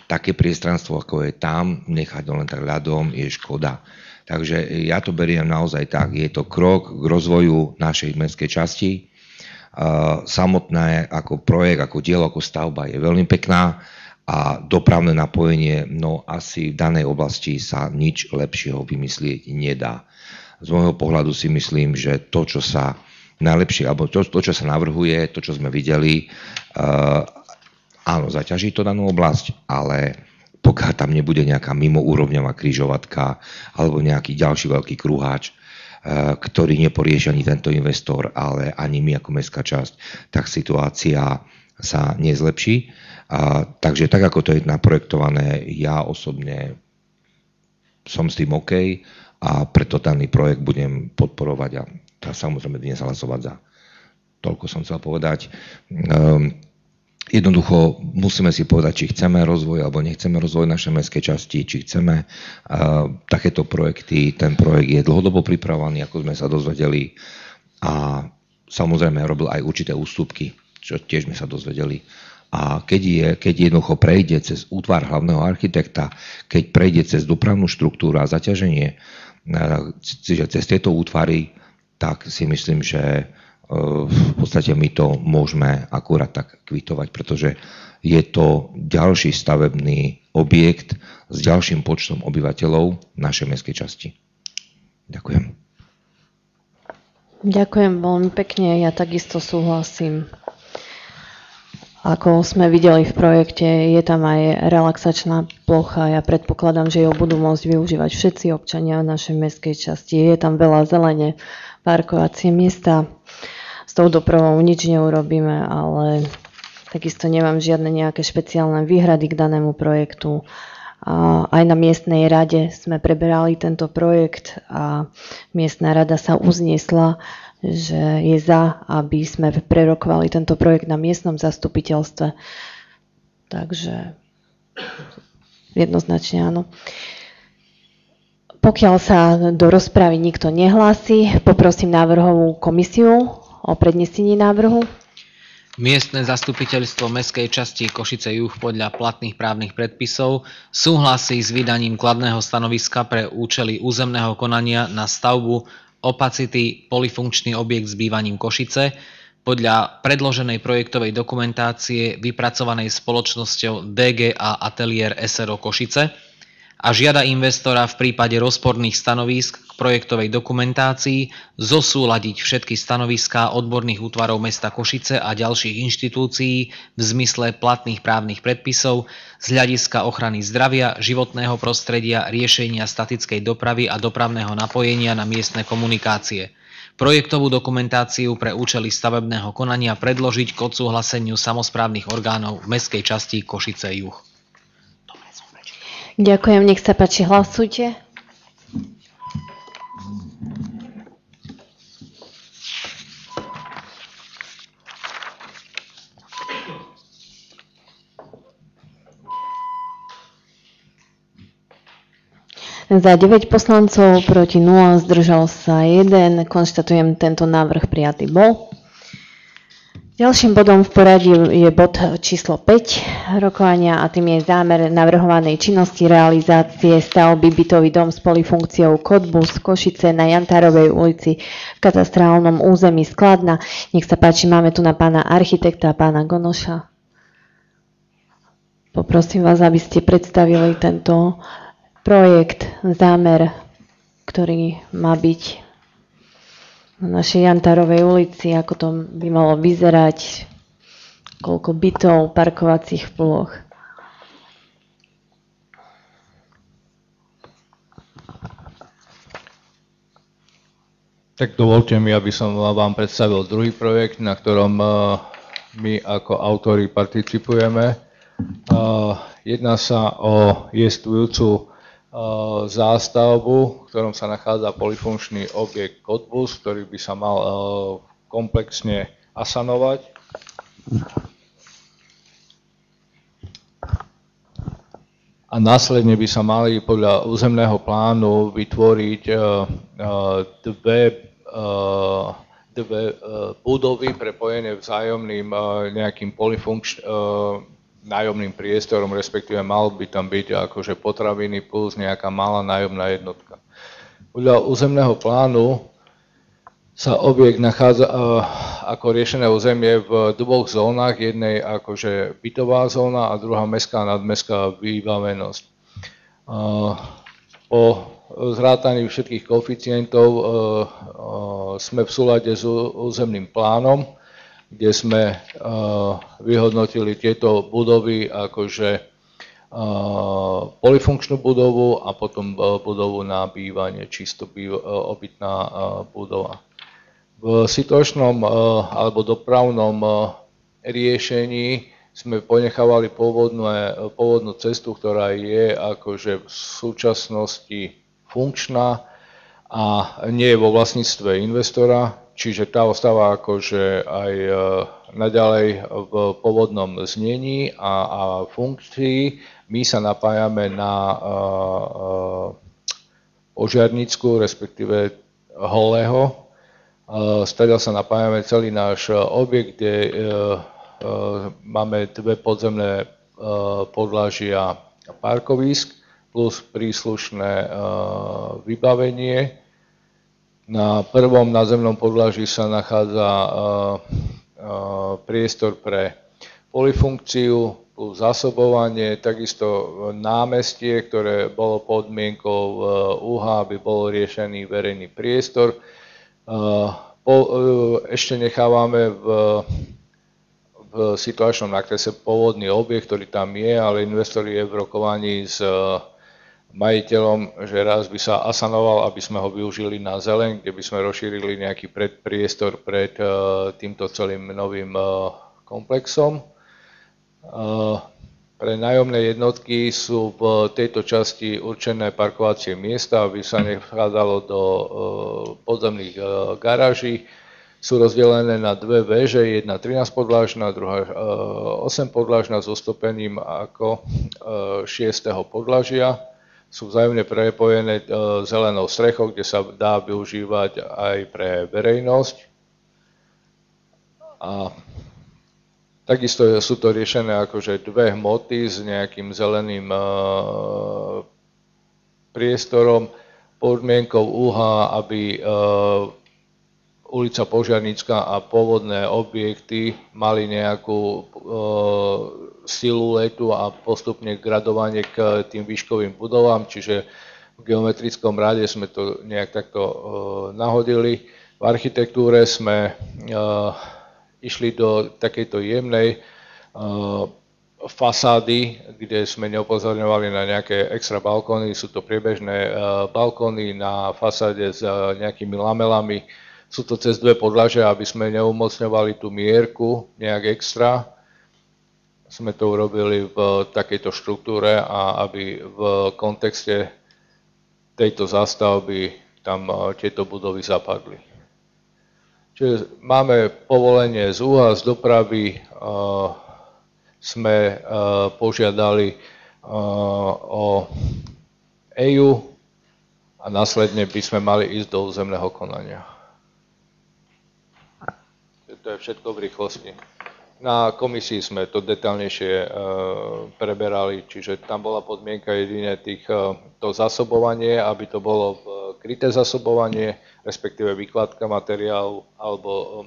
Speaker 6: také priestranstvo, ako je tam, nechať len tak ľadom, je škoda. Takže ja to beriem naozaj tak. Je to krok k rozvoju našej mestskej časti. Samotné ako projekt, ako dielo, ako stavba je veľmi pekná a dopravné napojenie, no asi v danej oblasti sa nič lepšieho vymyslieť nedá. Z môjho pohľadu si myslím, že to, čo sa najlepšie, alebo to, čo sa navrhuje, to, čo sme videli, áno, zaťaží to danú oblasť, ale pokiaľ tam nebude nejaká mimoúrovňová križovatka alebo nejaký ďalší veľký kruháč, ktorý neporieši ani tento investor, ale ani my ako mestská časť, tak situácia sa nezlepší. Takže tak, ako to je naprojektované, ja osobne som s tým OK a preto daný projekt budem podporovať a samozrejme dnes hlasovať za. Toľko som chcel povedať. Jednoducho musíme si povedať, či chceme rozvoj alebo nechceme rozvoj našej mestskej časti, či chceme takéto projekty. Ten projekt je dlhodobo pripravovaný, ako sme sa dozvedeli, a samozrejme robil aj určité ústupky, čo tiež sme sa dozvedeli. A keď jednoducho prejde cez útvar hlavného architekta, keď prejde cez dopravnú štruktúru a zaťaženie, cez tieto útvary, tak si myslím, že v podstate my to môžeme akurát tak kvitovať, pretože je to ďalší stavebný objekt s ďalším počtom obyvateľov našej mestskej časti. Ďakujem.
Speaker 1: Ďakujem veľmi pekne, ja takisto súhlasím. Ako sme videli v projekte, je tam aj relaxačná plocha. Ja predpokladám, že ju budú môcť využívať všetci občania v našej mestskej časti. Je tam veľa zelene, parkovacie miesta. S tou dopravou nič neurobíme, ale takisto nemám žiadne nejaké špeciálne výhrady k danému projektu. A aj na miestnej rade sme preberali tento projekt a miestna rada sa uzniesla, že je za, aby sme prerokovali tento projekt na miestnom zastupiteľstve. Takže jednoznačne áno. Pokiaľ sa do rozpravy nikto nehlási, poprosím návrhovú komisiu o prednesenie návrhu.
Speaker 2: Miestne zastupiteľstvo mestskej časti Košice Juh podľa platných právnych predpisov súhlasí s vydaním kladného stanoviska pre účely územného konania na stavbu Opacity polyfunkčný objekt s bývaním Košice podľa predloženej projektovej dokumentácie vypracovanej spoločnosťou DGA Atelier SRO Košice a žiada investora v prípade rozporných stanovísk k projektovej dokumentácii zosúladiť všetky stanoviská odborných útvarov mesta Košice a ďalších inštitúcií v zmysle platných právnych predpisov z hľadiska ochrany zdravia, životného prostredia, riešenia statickej dopravy a dopravného napojenia na miestne komunikácie. Projektovú dokumentáciu pre účely stavebného konania predložiť k odsúhlaseniu samosprávnych orgánov v mestskej časti Košice Juh.
Speaker 1: Ďakujem, nech sa páči, hlasujte. Za 9 poslancov, proti 0, zdržal sa 1. Konštatujem, tento návrh prijatý bol. Ďalším bodom v poradí je bod číslo 5 rokovania a tým je zámer navrhovanej činnosti realizácie stavby bytový dom s polifunkciou Kodbus Košice na Jantárovej ulici v katastrálnom území Skladna. Nech sa páči, máme tu na pána architekta a pána Gonoša. Poprosím vás, aby ste predstavili tento projekt, zámer, ktorý má byť na našej Jantárovej ulici, ako to by malo vyzerať, koľko bytov, parkovacích plôch.
Speaker 5: Tak dovolte mi, aby som vám predstavil druhý projekt, na ktorom my ako autori participujeme. Jedná sa o jestvujúcu zástavbu, v ktorom sa nachádza polifunkčný objekt Kodbus, ktorý by sa mal komplexne asanovať. A následne by sa mali podľa územného plánu vytvoriť dve budovy prepojené vzájomným nejakým nájomným priestorom, respektíve mal by tam byť akože potraviny plus nejaká malá nájomná jednotka. Podľa územného plánu sa objekt nachádza ako riešené územie v dvoch zónach, jednej akože bytová zóna a druhá mestská a nadmestská vybavenosť. Po zrátaní všetkých koeficientov sme v súlade s územným plánom, kde sme vyhodnotili tieto budovy akože polifunkčnú budovu a potom budovu na bývanie, čisto obytná budova. V situačnom alebo dopravnom riešení sme ponechávali pôvodnú cestu, ktorá je akože v súčasnosti funkčná a nie je vo vlastníctve investora, čiže tá ostáva akože aj naďalej v pôvodnom znení a funkcii. My sa napájame na požiarnickú, respektíve holého. Stadiaľ sa napájame celý náš objekt, kde máme dve podzemné podlažia parkovísk plus príslušné vybavenie. Na prvom nadzemnom podlaží sa nachádza priestor pre polifunkciu plus zásobovanie, takisto námestie, ktoré bolo podmienkou UHA, aby bol riešený verejný priestor. Ešte nechávame v situačnom nakrese pôvodný objekt, ktorý tam je, ale investor je v rokovaní s majiteľom, že raz by sa asanoval, aby sme ho využili na zeleň, kde by sme rozšírili nejaký predpriestor pred týmto celým novým komplexom. Pre nájomné jednotky sú v tejto časti určené parkovacie miesta, aby sa nevchádzalo do podzemných garáží. Sú rozdelené na dve väže, jedna 13 podlažná, druhá 8 podlažná s ustopením ako 6. podlažia. Sú vzájomne prepojené zelenou strechou, kde sa dá využívať aj pre verejnosť. A takisto sú to riešené akože dve hmoty s nejakým zeleným priestorom, podmienkou UHA, aby ulica Požiarnická a pôvodné objekty mali nejakú siluetu a postupne gradovanie k tým výškovým budovám, čiže v geometrickom rade sme to nejak takto nahodili. V architektúre sme išli do takejto jemnej fasády, kde sme neupozorňovali na nejaké extra balkóny, sú to priebežné balkóny na fasáde s nejakými lamelami. Sú to cez dve podlažia, aby sme neumocňovali tú mierku nejak extra. Sme to urobili v takejto štruktúre a aby v kontexte tejto zástavby tam tieto budovy zapadli. Čiže máme povolenie z UHA, z dopravy, sme požiadali o EIU a následne by sme mali ísť do územného konania. to je všetko v rýchlosti. Na komisii sme to detailnejšie preberali, čiže tam bola podmienka jedine to zásobovanie, aby to bolo kryté zásobovanie, respektíve výkladka materiálu alebo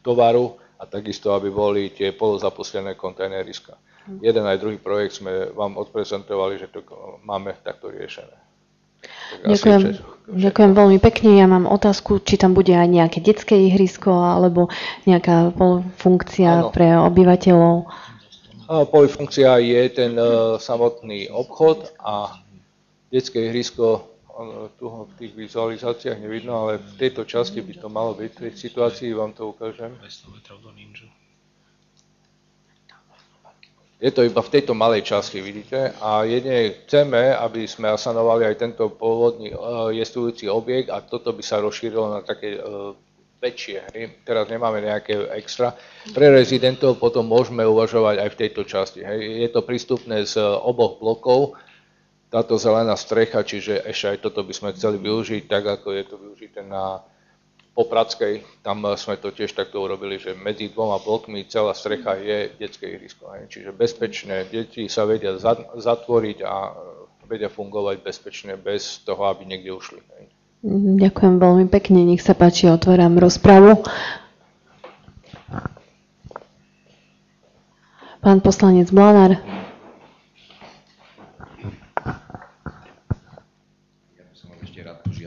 Speaker 5: tovaru a takisto, aby boli tie polozapustené kontajneriska. Jeden aj druhý projekt sme vám odprezentovali, že to máme takto riešené.
Speaker 1: Ďakujem veľmi pekne. Ja mám otázku, či tam bude aj nejaké detské ihrisko alebo nejaká funkcia pre obyvateľov.
Speaker 5: Polifunkcia je ten samotný obchod a detské ihrisko tu v tých vizualizáciách nevidno, ale v tejto časti by to malo byť. V tej situácii vám to ukážem. Je to iba v tejto malej časti, vidíte, a jedine chceme, aby sme asanovali aj tento pôvodný jestvujúci objekt a toto by sa rozšírilo na také väčšie. Hej. Teraz nemáme nejaké extra. Pre rezidentov potom môžeme uvažovať aj v tejto časti. Hej. Je to prístupné z oboch blokov, táto zelená strecha, čiže ešte aj toto by sme chceli využiť, tak ako je to využité na Popradskej, tam sme to tiež takto urobili, že medzi dvoma blokmi celá strecha je detské ihrisko. Čiže bezpečné, deti sa vedia zatvoriť a vedia fungovať bezpečne, bez toho, aby niekde ušli.
Speaker 1: Ďakujem veľmi pekne, nech sa páči, otváram rozpravu. Pán poslanec Blanár.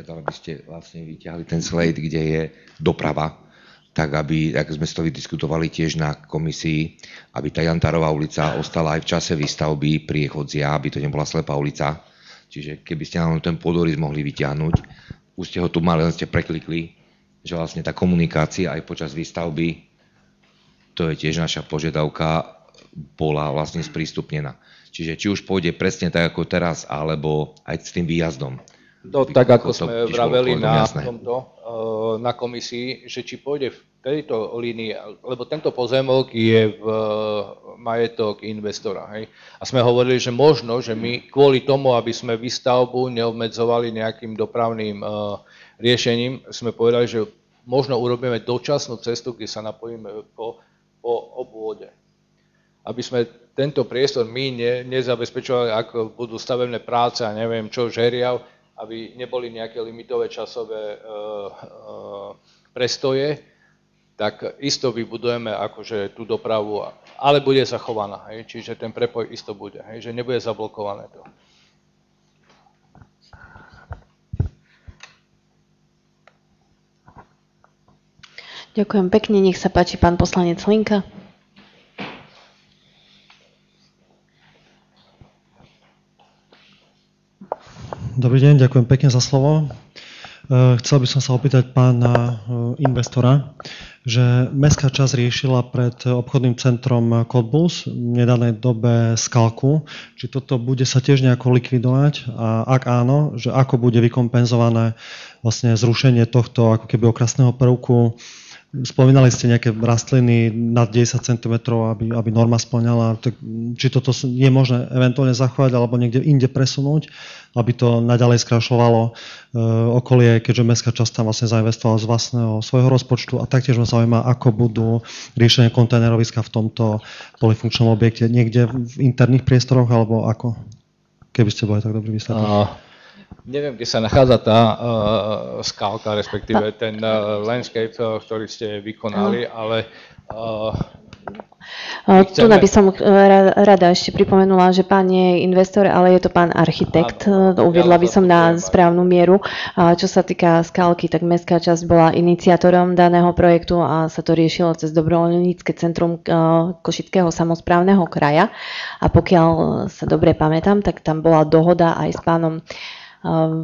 Speaker 6: Aby ste vlastne vyťahli ten slide, kde je doprava, tak aby, ak sme to vydiskutovali tiež na komisii, aby tá Jantárová ulica ostala aj v čase výstavby priechodzia, aby to nebola slepá ulica. Čiže keby ste nám ten podorys mohli vyťahnuť, už ste ho tu mali, len ste preklikli, že vlastne tá komunikácia aj počas výstavby, to je tiež naša požiadavka, bola vlastne sprístupnená. Čiže či už pôjde presne tak ako teraz, alebo aj s tým výjazdom.
Speaker 5: Tak ako sme vraveli na komisii, že či pôjde v tejto línii, lebo tento pozemok je v majetok investora. Hej? A sme hovorili, že možno, že my kvôli tomu, aby sme výstavbu neobmedzovali nejakým dopravným riešením, sme povedali, že možno urobíme dočasnú cestu, kde sa napojíme po obvode. Aby sme tento priestor my nezabezpečovali, ako budú stavebné práce a neviem čo, žeriav, aby neboli nejaké limitové časové prestoje, tak isto vybudujeme akože tú dopravu, ale bude zachovaná, hej? Čiže ten prepoj isto bude, hej? Že nebude zablokované to.
Speaker 1: Ďakujem pekne, nech sa páči pán poslanec Hlinka.
Speaker 7: Dobrý deň, ďakujem pekne za slovo. Chcel by som sa opýtať pána investora, že mestská časť riešila pred obchodným centrom Cottbus v nedávnej dobe skalku. Či toto bude sa tiež nejako likvidovať a ak áno, že ako bude vykompenzované vlastne zrušenie tohto ako keby okrasného prvku. Spomínali ste nejaké rastliny nad 10 cm, aby norma spĺňala. Či toto je možné eventuálne zachovať alebo niekde inde presunúť, aby to naďalej skrašľovalo okolie, keďže mestská časť tam vlastne zainvestovala z vlastného svojho rozpočtu a taktiež ma zaujíma, ako budú riešenie kontajneroviska v tomto polifunkčnom objekte. Niekde v interných priestoroch alebo ako? Keby ste boli tak dobrý vysvetliť.
Speaker 5: Neviem, kde sa nachádza tá skálka, respektíve ten landscape, ktorý ste vykonali, ale...
Speaker 1: Tu by som rada ešte pripomenula, že pán nie je investor, ale je to pán architekt. Uviedla by som na správnu mieru. Čo sa týka skálky, tak mestská časť bola iniciátorom daného projektu a sa to riešilo cez dobrovoľnícke centrum Košického samosprávneho kraja. A pokiaľ sa dobre pamätám, tak tam bola dohoda aj s pánom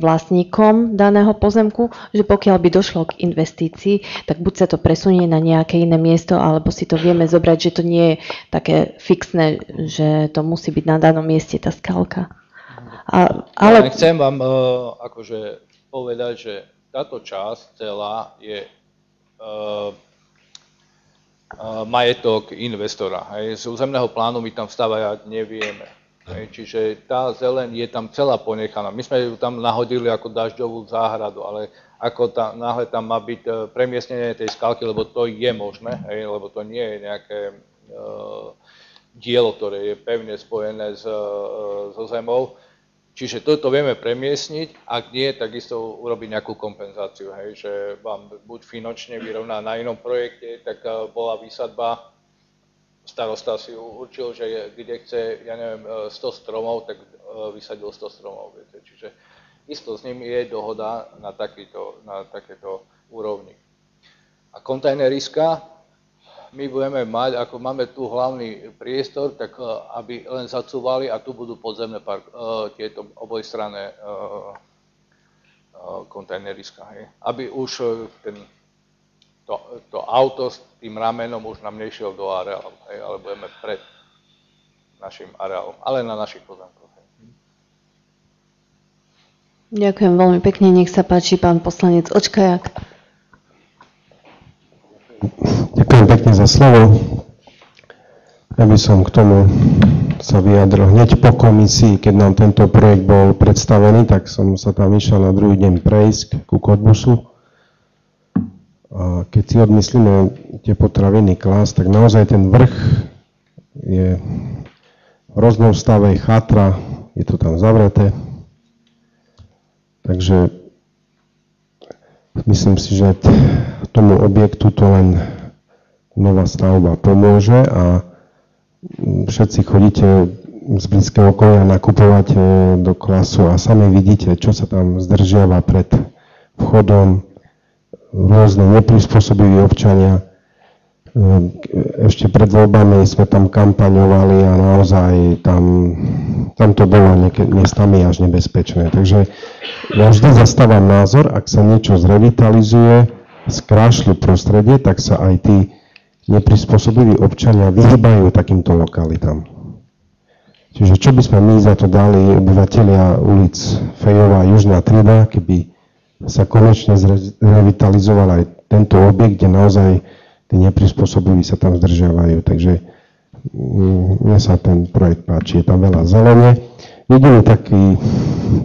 Speaker 1: vlastníkom daného pozemku, že pokiaľ by došlo k investícii, tak buď sa to presunie na nejaké iné miesto, alebo si to vieme zobrať, že to nie je také fixné, že to musí byť na danom mieste tá skálka.
Speaker 5: Ale chcem vám akože povedať, že táto časť celá je majetok investora. Hej. Z územného plánu my tam stavať nevieme. Hej, čiže tá zeleň je tam celá ponechaná. My sme ju tam nahodili ako dažďovú záhradu, ale náhle tam má byť premiestnenie tej skalky, lebo to je možné, hej, lebo to nie je nejaké dielo, ktoré je pevne spojené so zemou. Čiže toto vieme premiestniť, ak nie, takisto urobiť nejakú kompenzáciu, hej, že vám buď finančne vyrovná na inom projekte, tak bola výsadba, starosta si určil, že kde chce, ja neviem, 100 stromov, tak vysadil 100 stromov, viete. Čiže isto s ním je dohoda na takéto úrovni. A kontajneriska, my budeme mať, ako máme tu hlavný priestor, tak aby len zacúvali a tu budú podzemné tieto obojstranné kontajneriska. Hej. Aby už to auto s tým ramenom už nám nešiel do areálu, hej, ale budeme pred našim areálom, ale na našich pozemkoch. Hej.
Speaker 1: Ďakujem veľmi pekne, nech sa páči pán poslanec Očkajak.
Speaker 3: Ďakujem pekne za slovo. Ja by som k tomu sa vyjadril hneď po komisii, keď nám tento projekt bol predstavený, tak som sa tam išiel na druhý deň prejsť ku Kodbusu. A keď si odmyslíme tie potraviny klás, tak naozaj ten vrch je v hroznom stave, chátra, je to tam zavreté. Takže myslím si, že tomu objektu to len nová stavba pomôže a všetci chodíte z blízkeho okolia nakupovať do klasu a sami vidíte, čo sa tam zdržiava pred vchodom, rôzne neprispôsobiví občania. Ešte pred voľbami sme tam kampaňovali a naozaj tam to bolo miestami až nebezpečné. Takže ja vždy zastávam názor, ak sa niečo zrevitalizuje, skrášli prostredie, tak sa aj tí neprispôsobiví občania vyhýbajú takýmto lokalitám. Čiže čo by sme my za to dali obyvatelia ulic Fejová a Južná Trida, keby sa konečne zrevitalizoval aj tento objekt, kde naozaj tí neprispôsobiví sa tam zdržiavajú. Takže mne sa ten projekt páči, je tam veľa zelene. Jediný taký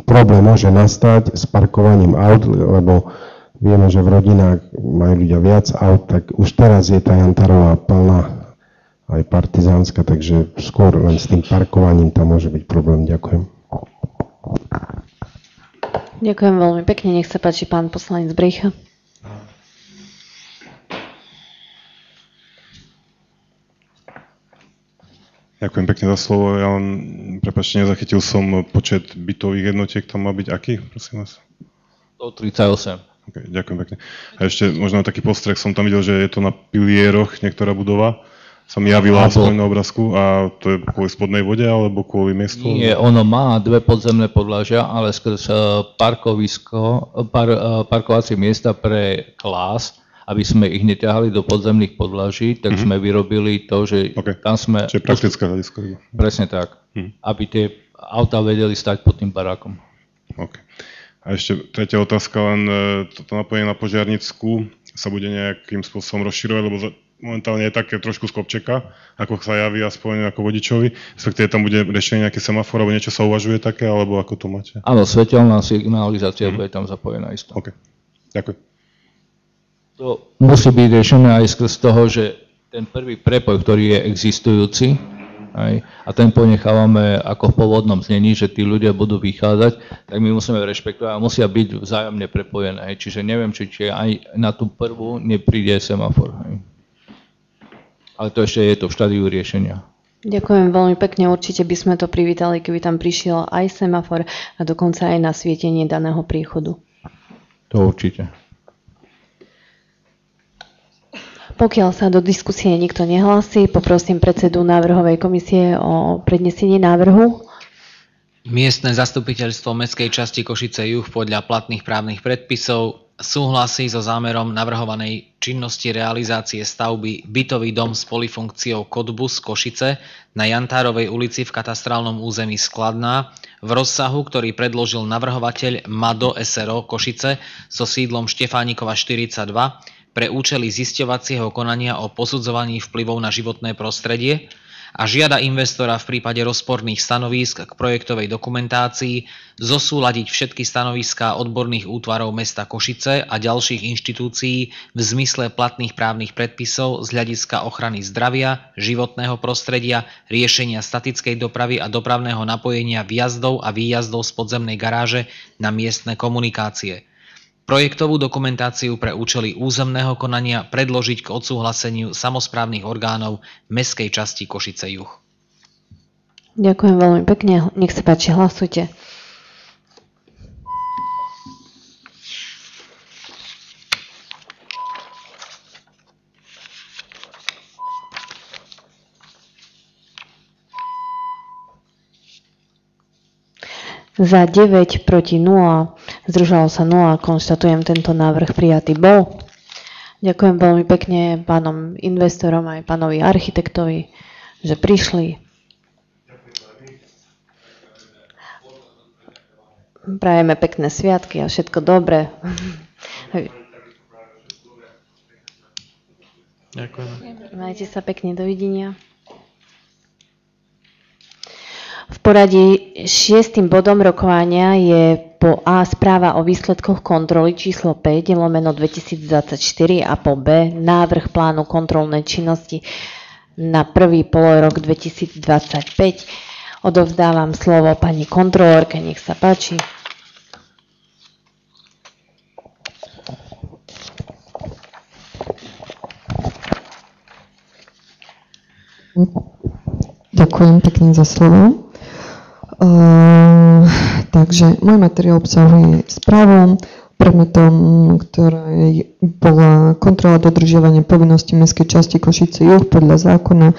Speaker 3: problém môže nastať s parkovaním aut, lebo vieme, že v rodinách majú ľudia viac aut, tak už teraz je tá Jantarová plná, aj partizánska, takže skôr len s tým parkovaním tam môže byť problém. Ďakujem.
Speaker 1: Ďakujem veľmi pekne, nech sa páči pán poslanec Brejcha.
Speaker 4: Ďakujem pekne za slovo. Ja len, prepáčte, nezachytil som počet bytových jednotiek, tam má byť aký, prosím vás?
Speaker 5: 138.
Speaker 4: Okay, ďakujem pekne. A ešte možno taký postreh, som tam videl, že je to na pilieroch niektorá budova. Sa mi javila aspoň na obrázku a to je kvôli spodnej vode alebo kvôli miestu?
Speaker 5: Nie, ono má dve podzemné podlažia, ale skrz parkovacie miesta pre klás, aby sme ich neťahali do podzemných podlaží, tak sme vyrobili to, že tam sme...
Speaker 4: Čiže praktická hľadisko.
Speaker 5: Presne tak. Aby tie autá vedeli stať pod tým barákom.
Speaker 4: OK. A ešte tretia otázka, len toto napojenie na Požiarnickú sa bude nejakým spôsobom rozširovať, lebo momentálne je také trošku z kopčeka, ako sa javí aspoň ako vodičovi. Respektíve tam bude riešenie nejaký semafor, alebo niečo sa uvažuje také, alebo ako to máte?
Speaker 5: Áno, svetelná signalizácia bude tam zapojená isto.
Speaker 4: OK. Ďakujem.
Speaker 5: To musí byť riešené aj skrz toho, že ten prvý prepoj, ktorý je existujúci, a ten ponechávame ako v pôvodnom znení, že tí ľudia budú vychádzať, tak my musíme rešpektovať a musia byť vzájomne prepojené. Čiže neviem, či aj na tú prvú nepríde semafor. Ale to ešte je to v štádiu riešenia.
Speaker 1: Ďakujem veľmi pekne, určite by sme to privítali, keby tam prišiel aj semafor a dokonca aj nasvietenie daného priechodu.
Speaker 5: To určite.
Speaker 1: Pokiaľ sa do diskusie nikto nehlási, poprosím predsedu návrhovej komisie o prednesenie návrhu.
Speaker 2: Miestne zastupiteľstvo Mestskej časti Košice Juh podľa platných právnych predpisov súhlasí so zámerom navrhovanej činnosti realizácie stavby bytový dom s polifunkciou Kodbus Košice na Jantárovej ulici v katastrálnom území Skladná v rozsahu, ktorý predložil navrhovateľ Mado SRO Košice so sídlom Štefánikova 42 pre účely zisťovacieho konania o posudzovaní vplyvov na životné prostredie a žiada investora v prípade rozporných stanovísk k projektovej dokumentácii zosúladiť všetky stanoviská odborných útvarov mesta Košice a ďalších inštitúcií v zmysle platných právnych predpisov z hľadiska ochrany zdravia, životného prostredia, riešenia statickej dopravy a dopravného napojenia vjazdov a výjazdov z podzemnej garáže na miestne komunikácie. Projektovú dokumentáciu pre účely územného konania predložiť k odsúhlaseniu samosprávnych orgánov mestskej časti Košice Juh.
Speaker 1: Ďakujem veľmi pekne. Nech sa páči, hlasujte. Za 9, proti 0, zdržalo sa 0. Konštatujem, tento návrh prijatý bol. Ďakujem veľmi pekne pánom investorom aj pánovi architektovi, že prišli. Prajeme pekné sviatky a všetko dobré.
Speaker 2: Ďakujem.
Speaker 1: Majte sa pekne, dovidenia. V poradí 6. bodom rokovania je po A správa o výsledkoch kontroly číslo 5/2024 a po B návrh plánu kontrolnej činnosti na prvý polorok 2025. Odovzdávam slovo pani kontrolórke, nech sa páči.
Speaker 8: Ďakujem pekne za slovo. Takže môj materiál obsahuje správu, predmetom ktorej bola kontrola dodržiavania povinností mestskej časti Košice Juh podľa zákona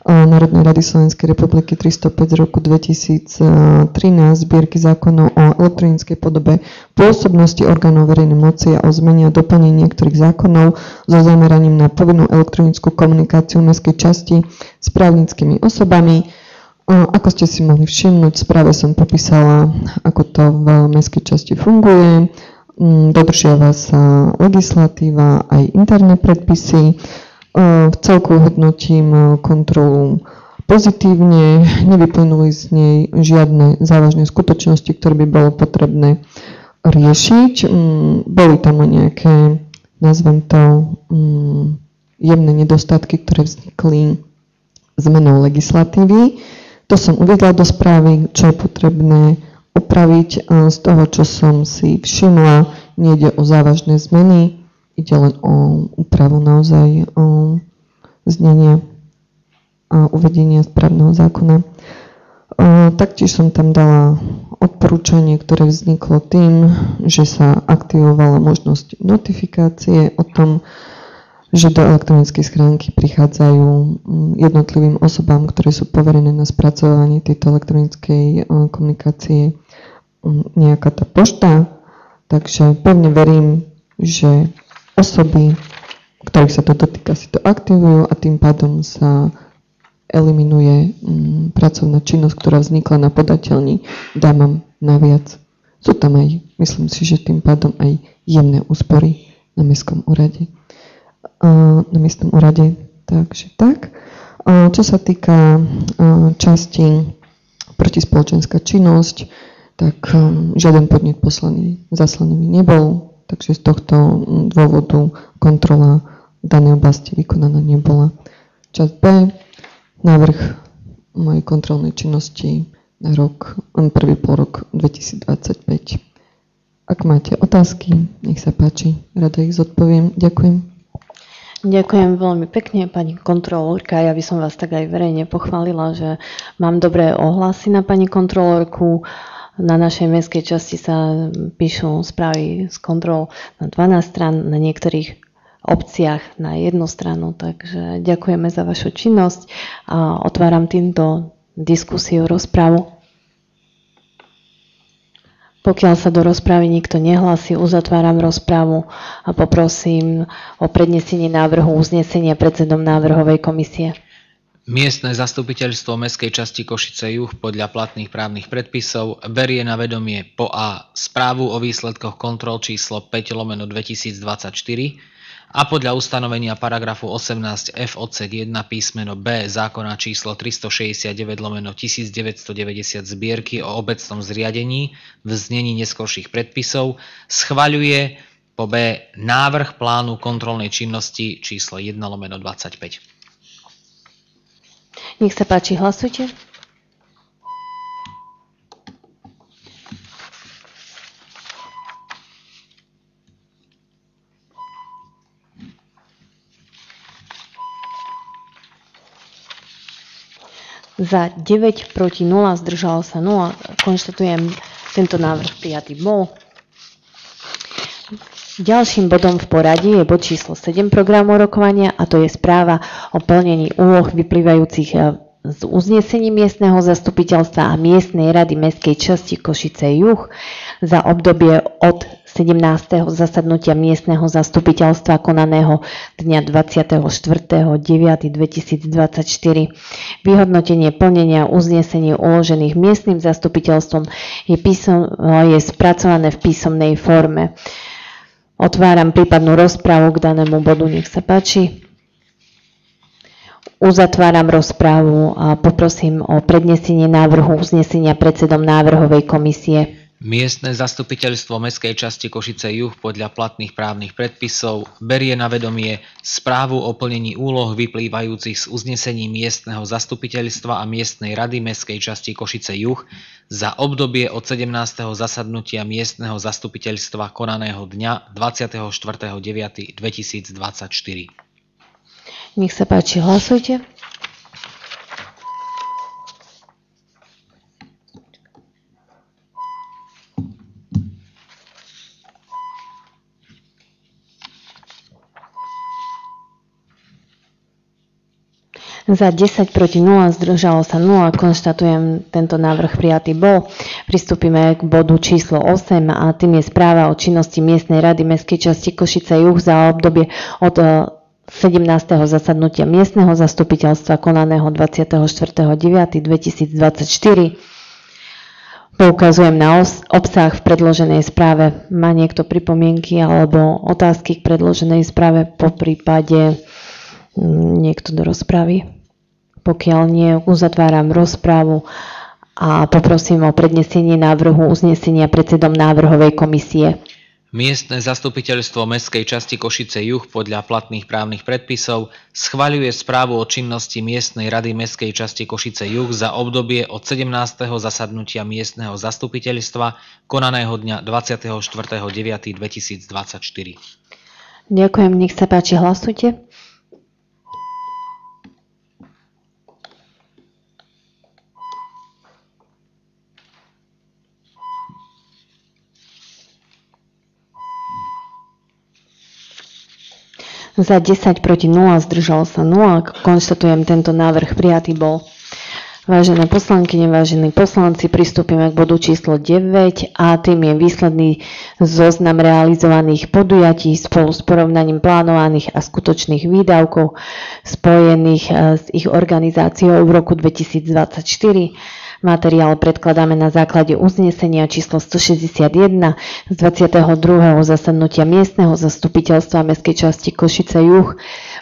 Speaker 8: Národnej rady Slovenskej republiky 305 z roku 2013 zbierky zákonov o elektronickej podobe pôsobnosti orgánov verejnej moci a o zmene a doplnení niektorých zákonov so zameraním na povinnú elektronickú komunikáciu mestskej časti s právnickými osobami. Ako ste si mohli všimnúť, v správe som popísala, ako to v mestskej časti funguje. Dodržiava sa legislatíva aj interné predpisy. V celku hodnotím kontrolu pozitívne, nevyplynuli z nej žiadne závažné skutočnosti, ktoré by bolo potrebné riešiť. Boli tam nejaké, nazvem to, jemné nedostatky, ktoré vznikli zmenou legislatívy. To som uvedla do správy, čo je potrebné opraviť. Z toho, čo som si všimla, nejde o závažné zmeny, ide len o úpravu naozaj o znenia a uvedenia správneho zákona. Taktiež som tam dala odporúčanie, ktoré vzniklo tým, že sa aktivovala možnosť notifikácie o tom, že do elektronickej schránky prichádzajú jednotlivým osobám, ktoré sú poverené na spracovanie tejto elektronickej komunikácie nejaká tá pošta. Takže pevne verím, že osoby, ktorých sa to dotýka, si to aktivujú a tým pádom sa eliminuje pracovná činnosť, ktorá vznikla na podateľni dámam naviac. Sú tam aj, myslím si, že tým pádom aj jemné úspory na mestskom úrade. Takže tak. Čo sa týka časti protispoločenská činnosť, tak žiaden podnet zaslaný mi nebol, takže z tohto dôvodu kontrola v danej oblasti vykonaná nebola. Časť B, návrh mojej kontrolnej činnosti na prvý polrok 2025. Ak máte otázky, nech sa páči, rada ich zodpoviem. Ďakujem.
Speaker 1: Ďakujem veľmi pekne, pani kontrolórka. Ja by som vás tak aj verejne pochválila, že mám dobré ohlasy na pani kontrolórku. Na našej mestskej časti sa píšu správy z kontrol na 12 strán, na niektorých obciach na 1 stranu. Takže ďakujeme za vašu činnosť a otváram týmto diskusiu, rozpravu. Pokiaľ sa do rozpravy nikto nehlási, uzatváram rozpravu a poprosím o prednesenie návrhu uznesenia predsedom návrhovej komisie.
Speaker 2: Miestne zastupiteľstvo mestskej časti Košice Juh podľa platných právnych predpisov berie na vedomie po A správu o výsledkoch kontrol číslo 5/2024 a podľa ustanovenia paragrafu 18f odsek 1 písmeno B zákona číslo 369/1990 zbierky o obecnom zriadení v znení neskorších predpisov schvaľuje po B návrh plánu kontrolnej činnosti číslo 1/25.
Speaker 1: Nech sa páči, hlasujte. Za 9, proti 0, zdržalo sa 0. Konštatujem, tento návrh prijatý bol. Ďalším bodom v poradí je bod číslo 7 programu rokovania a to je správa o plnení úloh vyplývajúcich z uznesení miestneho zastupiteľstva a miestnej rady mestskej časti Košice Juh za obdobie od 17. zasadnutia miestneho zastupiteľstva konaného dňa 24.9.2024. Vyhodnotenie plnenia uznesení uložených miestnym zastupiteľstvom je spracované v písomnej forme. Otváram prípadnú rozprávu k danému bodu, nech sa páči. Uzatváram rozprávu a poprosím o prednesenie návrhu uznesenia predsedom návrhovej komisie.
Speaker 2: Miestne zastupiteľstvo mestskej časti Košice Juh podľa platných právnych predpisov berie na vedomie správu o plnení úloh vyplývajúcich z uznesení miestneho zastupiteľstva a miestnej rady mestskej časti Košice Juh za obdobie od 17. zasadnutia miestneho zastupiteľstva konaného dňa 24.9.2024.
Speaker 1: Nech sa páči, hlasujte. Za 10, proti 0, zdržalo sa 0. Konštatujem, tento návrh prijatý bol. Pristúpime k bodu číslo 8 a tým je správa o činnosti miestnej rady mestskej časti Košice Juh za obdobie od 17. zasadnutia miestneho zastupiteľstva konaného 24.9.2024. Poukazujem na obsah v predloženej správe. Má niekto pripomienky alebo otázky k predloženej správe, po prípade niekto do rozpravy? Pokiaľ nie, uzatváram rozprávu a poprosím o prednesenie návrhu uznesenia predsedom návrhovej komisie.
Speaker 2: Miestne zastupiteľstvo mestskej časti Košice Juh podľa platných právnych predpisov schvaľuje správu o činnosti miestnej rady mestskej časti Košice Juh za obdobie od 17. zasadnutia miestneho zastupiteľstva konaného dňa 24.9.2024.
Speaker 1: Ďakujem, nech sa páči, hlasujte. Za 10, proti 0, zdržalo sa 0. Konštatujem, tento návrh prijatý bol. Vážené poslankyne, vážení poslanci, pristúpime k bodu číslo 9 a tým je výsledný zoznam realizovaných podujatí spolu s porovnaním plánovaných a skutočných výdavkov spojených s ich organizáciou v roku 2024. Materiál predkladáme na základe uznesenia číslo 161 z 22. zasadnutia miestneho zastupiteľstva mestskej časti Košice Juh.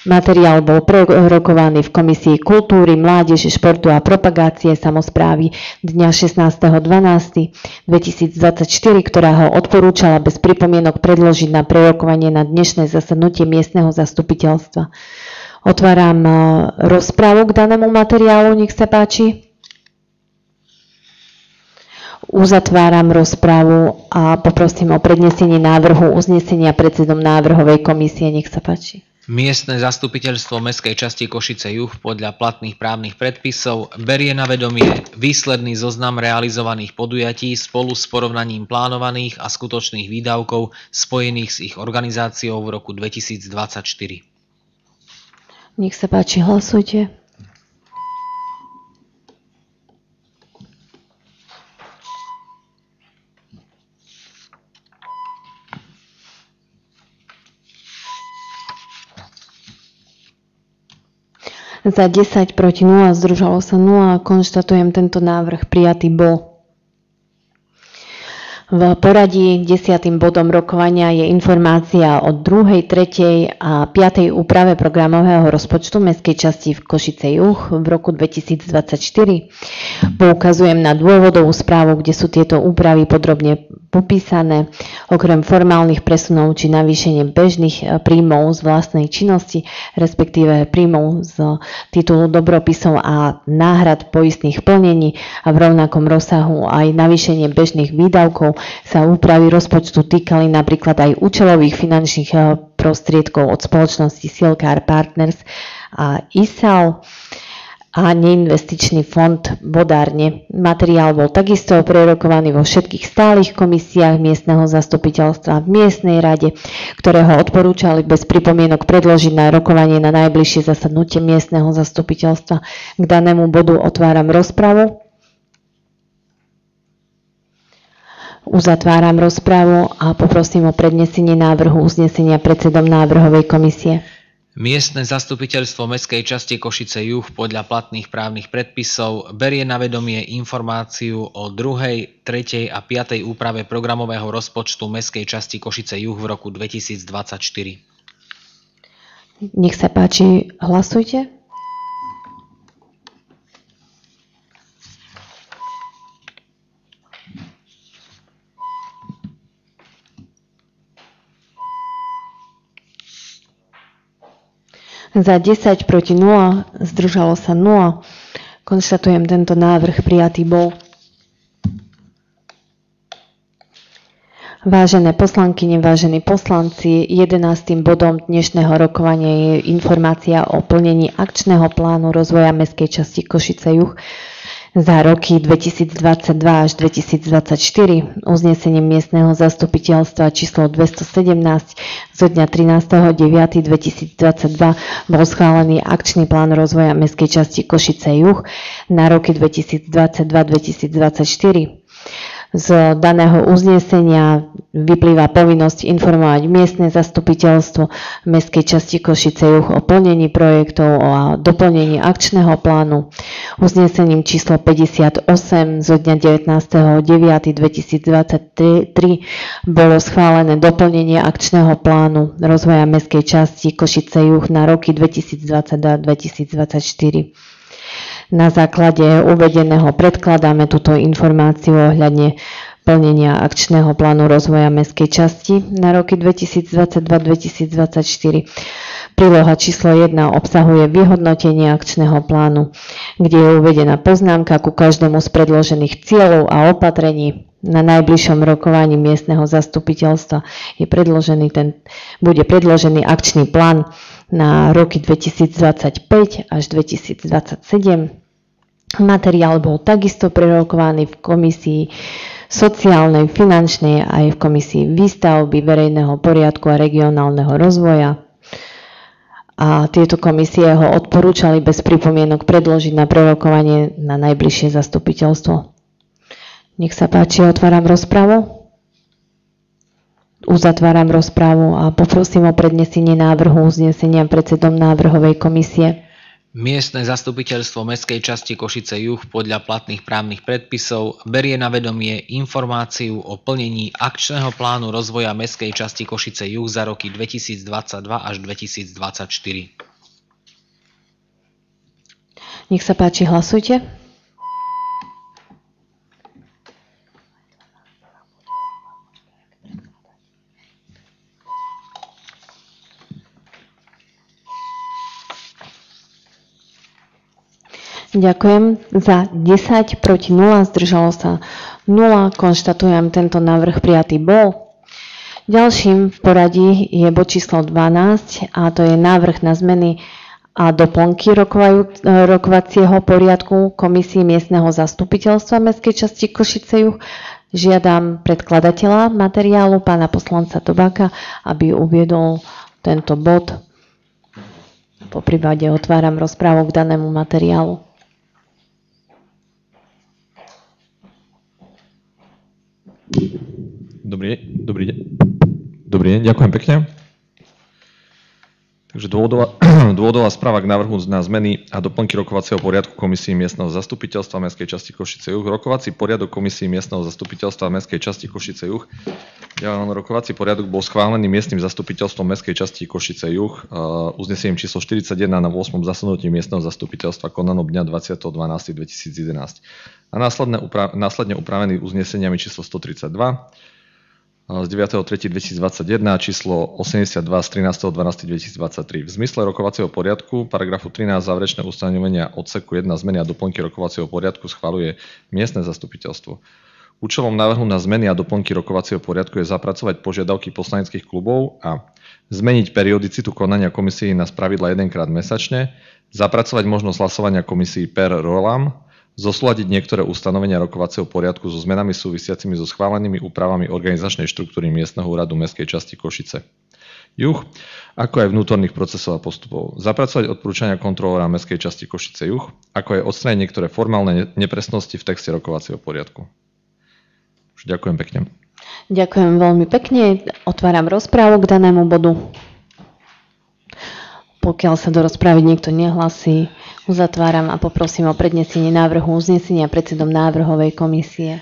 Speaker 1: Materiál bol prerokovaný v Komisii kultúry, mládeže, športu a propagácie samosprávy dňa 16.12.2024, ktorá ho odporúčala bez pripomienok predložiť na prerokovanie na dnešné zasadnutie miestneho zastupiteľstva. Otváram rozprávu k danému materiálu, nech sa páči. Uzatváram rozprávu a poprosím o prednesenie návrhu uznesenia predsedom návrhovej komisie. Nech sa páči.
Speaker 2: Miestne zastupiteľstvo mestskej časti Košice Juh podľa platných právnych predpisov berie na vedomie výsledný zoznam realizovaných podujatí spolu s porovnaním plánovaných a skutočných výdavkov spojených s ich organizáciou v roku 2024.
Speaker 1: Nech sa páči, hlasujte. Za 10, proti 0, zdržalo sa 0. Konštatujem, tento návrh prijatý bol. V poradí 10. bodom rokovania je informácia o 2., 3. a 5. úprave programového rozpočtu mestskej časti v Košice Juh v roku 2024. Poukazujem na dôvodovú správu, kde sú tieto úpravy podrobne popísané. Okrem formálnych presunov či navýšenie bežných príjmov z vlastnej činnosti, respektíve príjmov z titulu dobropisov a náhrad poistných plnení a v rovnakom rozsahu aj navýšenie bežných výdavkov, sa úpravy rozpočtu týkali napríklad aj účelových finančných prostriedkov od spoločnosti Silkar Partners a ISAL a neinvestičný fond Vodárne. Materiál bol takisto prerokovaný vo všetkých stálych komisiách miestneho zastupiteľstva v miestnej rade, ktoré ho odporúčali bez pripomienok predložiť na rokovanie na najbližšie zasadnutie miestneho zastupiteľstva. K danému bodu otváram rozpravu. Uzatváram rozpravu a poprosím o prednesenie návrhu uznesenia predsedom návrhovej komisie.
Speaker 2: Miestne zastupiteľstvo mestskej časti Košice Juh podľa platných právnych predpisov berie na vedomie informáciu o 2., 3. a 5. úprave programového rozpočtu mestskej časti Košice Juh v roku 2024.
Speaker 1: Nech sa páči, hlasujte. Za 10, proti 0, zdržalo sa 0. Konštatujem, tento návrh prijatý bol. Vážené poslankyne, vážení poslanci, 11. bodom dnešného rokovania je informácia o plnení akčného plánu rozvoja mestskej časti Košice Juh za roky 2022 až 2024. Uznesením miestneho zastupiteľstva číslo 217 zo dňa 13.9.2022 bol schválený akčný plán rozvoja mestskej časti Košice Juh na roky 2022-2024. Z daného uznesenia vyplýva povinnosť informovať miestne zastupiteľstvo mestskej časti Košice Juh o plnení projektov a doplnení akčného plánu. Uznesením číslo 58 zo dňa 19.9.2023 bolo schválené doplnenie akčného plánu rozvoja mestskej časti Košice Juh na roky 2022-2024. Na základe uvedeného predkladáme túto informáciu ohľadne plnenia akčného plánu rozvoja mestskej časti na roky 2022-2024. Príloha číslo 1 obsahuje vyhodnotenie akčného plánu, kde je uvedená poznámka ku každému z predložených cieľov a opatrení. Na najbližšom rokovaní miestneho zastupiteľstva bude predložený akčný plán na roky 2025 až 2027. Materiál bol takisto prerokovaný v komisii sociálnej, finančnej aj v komisii výstavby, verejného poriadku a regionálneho rozvoja. A tieto komisie ho odporúčali bez pripomienok predložiť na prerokovanie na najbližšie zastupiteľstvo. Nech sa páči, otváram rozpravu. Uzatváram rozpravu a poprosím o prednesenie návrhu uznesenia predsedom návrhovej komisie.
Speaker 2: Miestne zastupiteľstvo mestskej časti Košice Juh podľa platných právnych predpisov berie na vedomie informáciu o plnení akčného plánu rozvoja mestskej časti Košice Juh za roky 2022 až 2024.
Speaker 1: Nech sa páči, hlasujte. Ďakujem. Za 10, proti 0, zdržalo sa 0. Konštatujem, tento návrh prijatý bol. Ďalším v poradí je bod číslo 12 a to je návrh na zmeny a doplnky rokovacieho poriadku Komisie miestneho zastupiteľstva mestskej časti Košice Juh. Žiadam predkladateľa materiálu, pána poslanca Tobáka, aby uviedol tento bod. Poprípade otváram rozprávu k danému materiálu.
Speaker 9: Dobrý deň, ďakujem pekne. Takže dôvodová správa k návrhu na zmeny a doplnky rokovacieho poriadku Komisii miestneho zastupiteľstva Mestskej časti Košice Juh. Rokovací poriadok Komisii miestneho zastupiteľstva Mestskej časti Košice Juh. Rokovací poriadok bol schválený miestnym zastupiteľstvom Mestskej časti Košice Juh uznesením číslo 41 na 8. zasadnutí miestneho zastupiteľstva konanom dňa 20.12.2011 a následne upravený uzneseniami číslo 132 z 9.3.2021 a číslo 82 z 13.12.2023. V zmysle rokovacieho poriadku paragrafu 13 záverečné ustanovenia odseku 1 zmeny a doplnky rokovacieho poriadku schvaľuje miestne zastupiteľstvo. Účelom návrhu na zmeny a doplnky rokovacieho poriadku je zapracovať požiadavky poslaneckých klubov a zmeniť periodicitu konania komisí na spravidla jedenkrát mesačne, zapracovať možnosť hlasovania komisí per rollam, zosúladiť niektoré ustanovenia rokovacieho poriadku so zmenami súvisiacimi so schválenými úpravami organizačnej štruktúry miestneho úradu Mestskej časti Košice Juh, ako aj vnútorných procesov a postupov. Zapracovať odporúčania kontrolóra Mestskej časti Košice Juh, ako aj odstrániť niektoré formálne nepresnosti v texte rokovacieho poriadku. Už ďakujem pekne.
Speaker 1: Ďakujem veľmi pekne. Otváram rozprávu k danému bodu. Pokiaľ sa do rozprávy niekto nehlasí, uzatváram a poprosím o prednesenie návrhu uznesenia predsedom návrhovej komisie.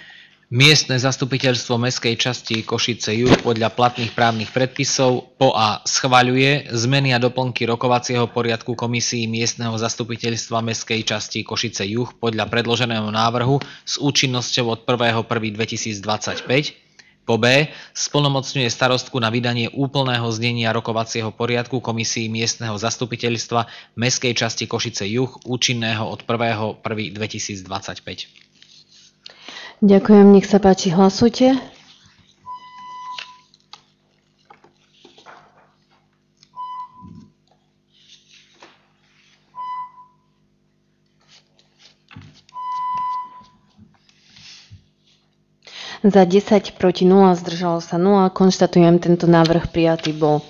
Speaker 2: Miestne zastupiteľstvo Mestskej časti Košice Juh podľa platných právnych predpisov a schvaľuje zmeny a doplnky rokovacieho poriadku komisí miestneho zastupiteľstva Mestskej časti Košice Juh podľa predloženého návrhu s účinnosťou od 1.1.2025. Po B. Splnomocňuje starostku na vydanie úplného znenia rokovacieho poriadku komisí miestneho zastupiteľstva Mestskej časti Košice Juh účinného od 1.1.2025.
Speaker 1: Ďakujem, nech sa páči, hlasujte. Za 10, proti 0, zdržalo sa 0. Konštatujem, tento návrh prijatý bol.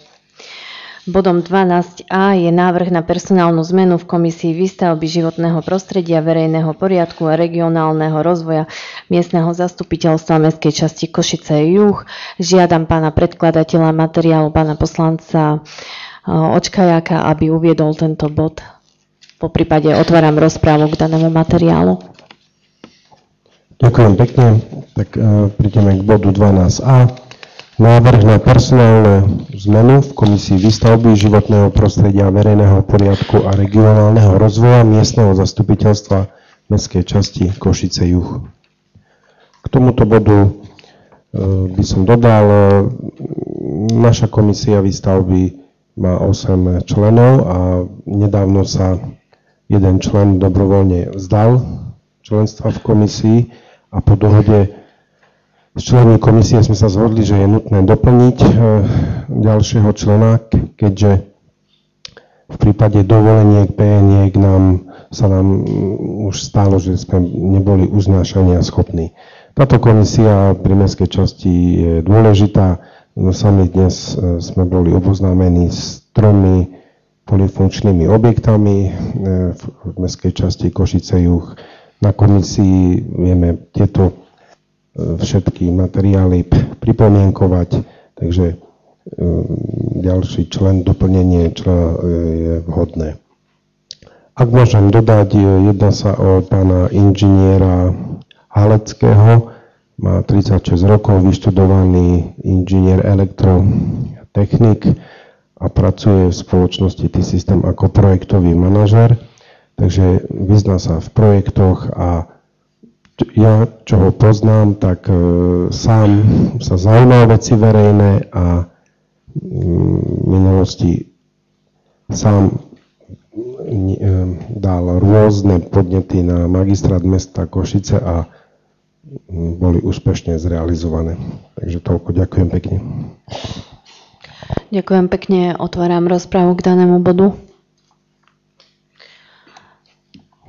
Speaker 1: Bodom 12a je návrh na personálnu zmenu v Komisii výstavby životného prostredia, verejného poriadku a regionálneho rozvoja miestneho zastupiteľstva Mestskej časti Košice Juh. Žiadam pána predkladateľa materiálu, pána poslanca Očkajáka, aby uviedol tento bod. Po prípade otváram rozprávu k danému materiálu.
Speaker 3: Ďakujem pekne. Tak prídeme k bodu 12a. Návrh na personálnu zmenu v Komisii výstavby životného prostredia, verejného poriadku a regionálneho rozvoja miestneho zastupiteľstva Mestskej časti Košice Juh. K tomuto bodu by som dodal, naša komisia výstavby má 8 členov a nedávno sa jeden člen dobrovoľne vzdal členstva v komisii a po dohode s členmi komisie sme sa zhodli, že je nutné doplniť ďalšieho člena, keďže v prípade dovoleniek, PN-iek sa nám už stalo, že sme neboli uznášania schopní. Táto komisia pri Mestskej časti je dôležitá. Sami dnes sme boli oboznámení s 3 polifunkčnými objektami v Mestskej časti Košice Juh. Na komisii vieme tieto všetky materiály pripomienkovať, takže ďalší člen, doplnenie člena je vhodné. Ak môžem dodať, jedná sa o pána inžiniera Haleckého, má 36 rokov, vyštudovaný inžinier elektrotechnik a pracuje v spoločnosti T-System ako projektový manažer. Takže vyzná sa v projektoch a ja, čo ho poznám, tak sám sa zaujímal veci verejné a v minulosti sám dal rôzne podnety na magistrát mesta Košice a boli úspešne zrealizované. Takže toľko, ďakujem pekne.
Speaker 1: Ďakujem pekne, otváram rozprávu k danému bodu.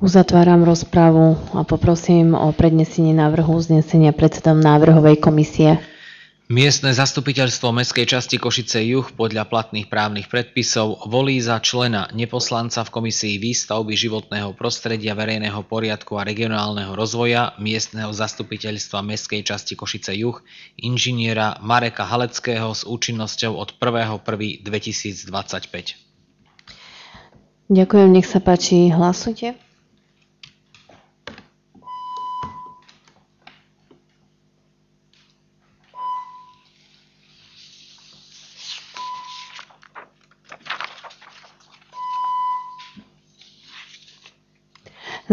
Speaker 1: Uzatváram rozprávu a poprosím o prednesenie návrhu uznesenia predsedom návrhovej komisie.
Speaker 2: Miestne zastupiteľstvo Mestskej časti Košice Juh podľa platných právnych predpisov volí za člena neposlanca v Komisii výstavby životného prostredia, verejného poriadku a regionálneho rozvoja miestneho zastupiteľstva Mestskej časti Košice Juh inžiniera Mareka Haleckého s účinnosťou od 1.1.2025.
Speaker 1: Ďakujem, nech sa páči, hlasujte.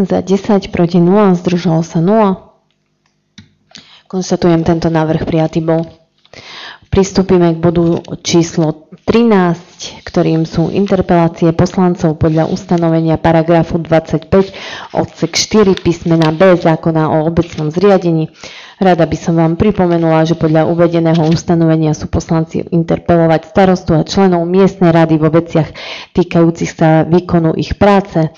Speaker 1: Za 10, proti 0, zdržalo sa 0. Konštatujem, tento návrh prijatý bol. Pristúpime k bodu číslo 13, ktorým sú interpelácie poslancov podľa ustanovenia paragrafu 25 odsek 4 písmena B zákona o obecnom zriadení. Rada by som vám pripomenula, že podľa uvedeného ustanovenia sú poslanci interpelovať starostu a členov miestnej rady vo veciach týkajúcich sa výkonu ich práce.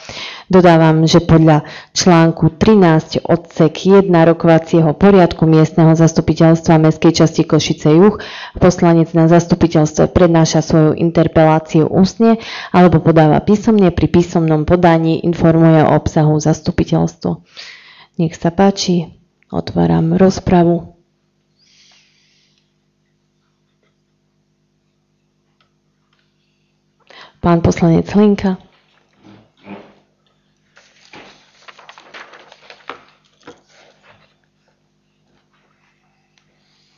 Speaker 1: Dodávam, že podľa článku 13 odsek 1 rokovacieho poriadku miestneho zastupiteľstva Mestskej časti Košice Juh poslanec na zastupiteľstve prednáša svoju interpeláciu ústne alebo podáva písomne, pri písomnom podaní informuje o obsahu zastupiteľstvo. Nech sa páči, otváram rozpravu. Pán poslanec Hlinka.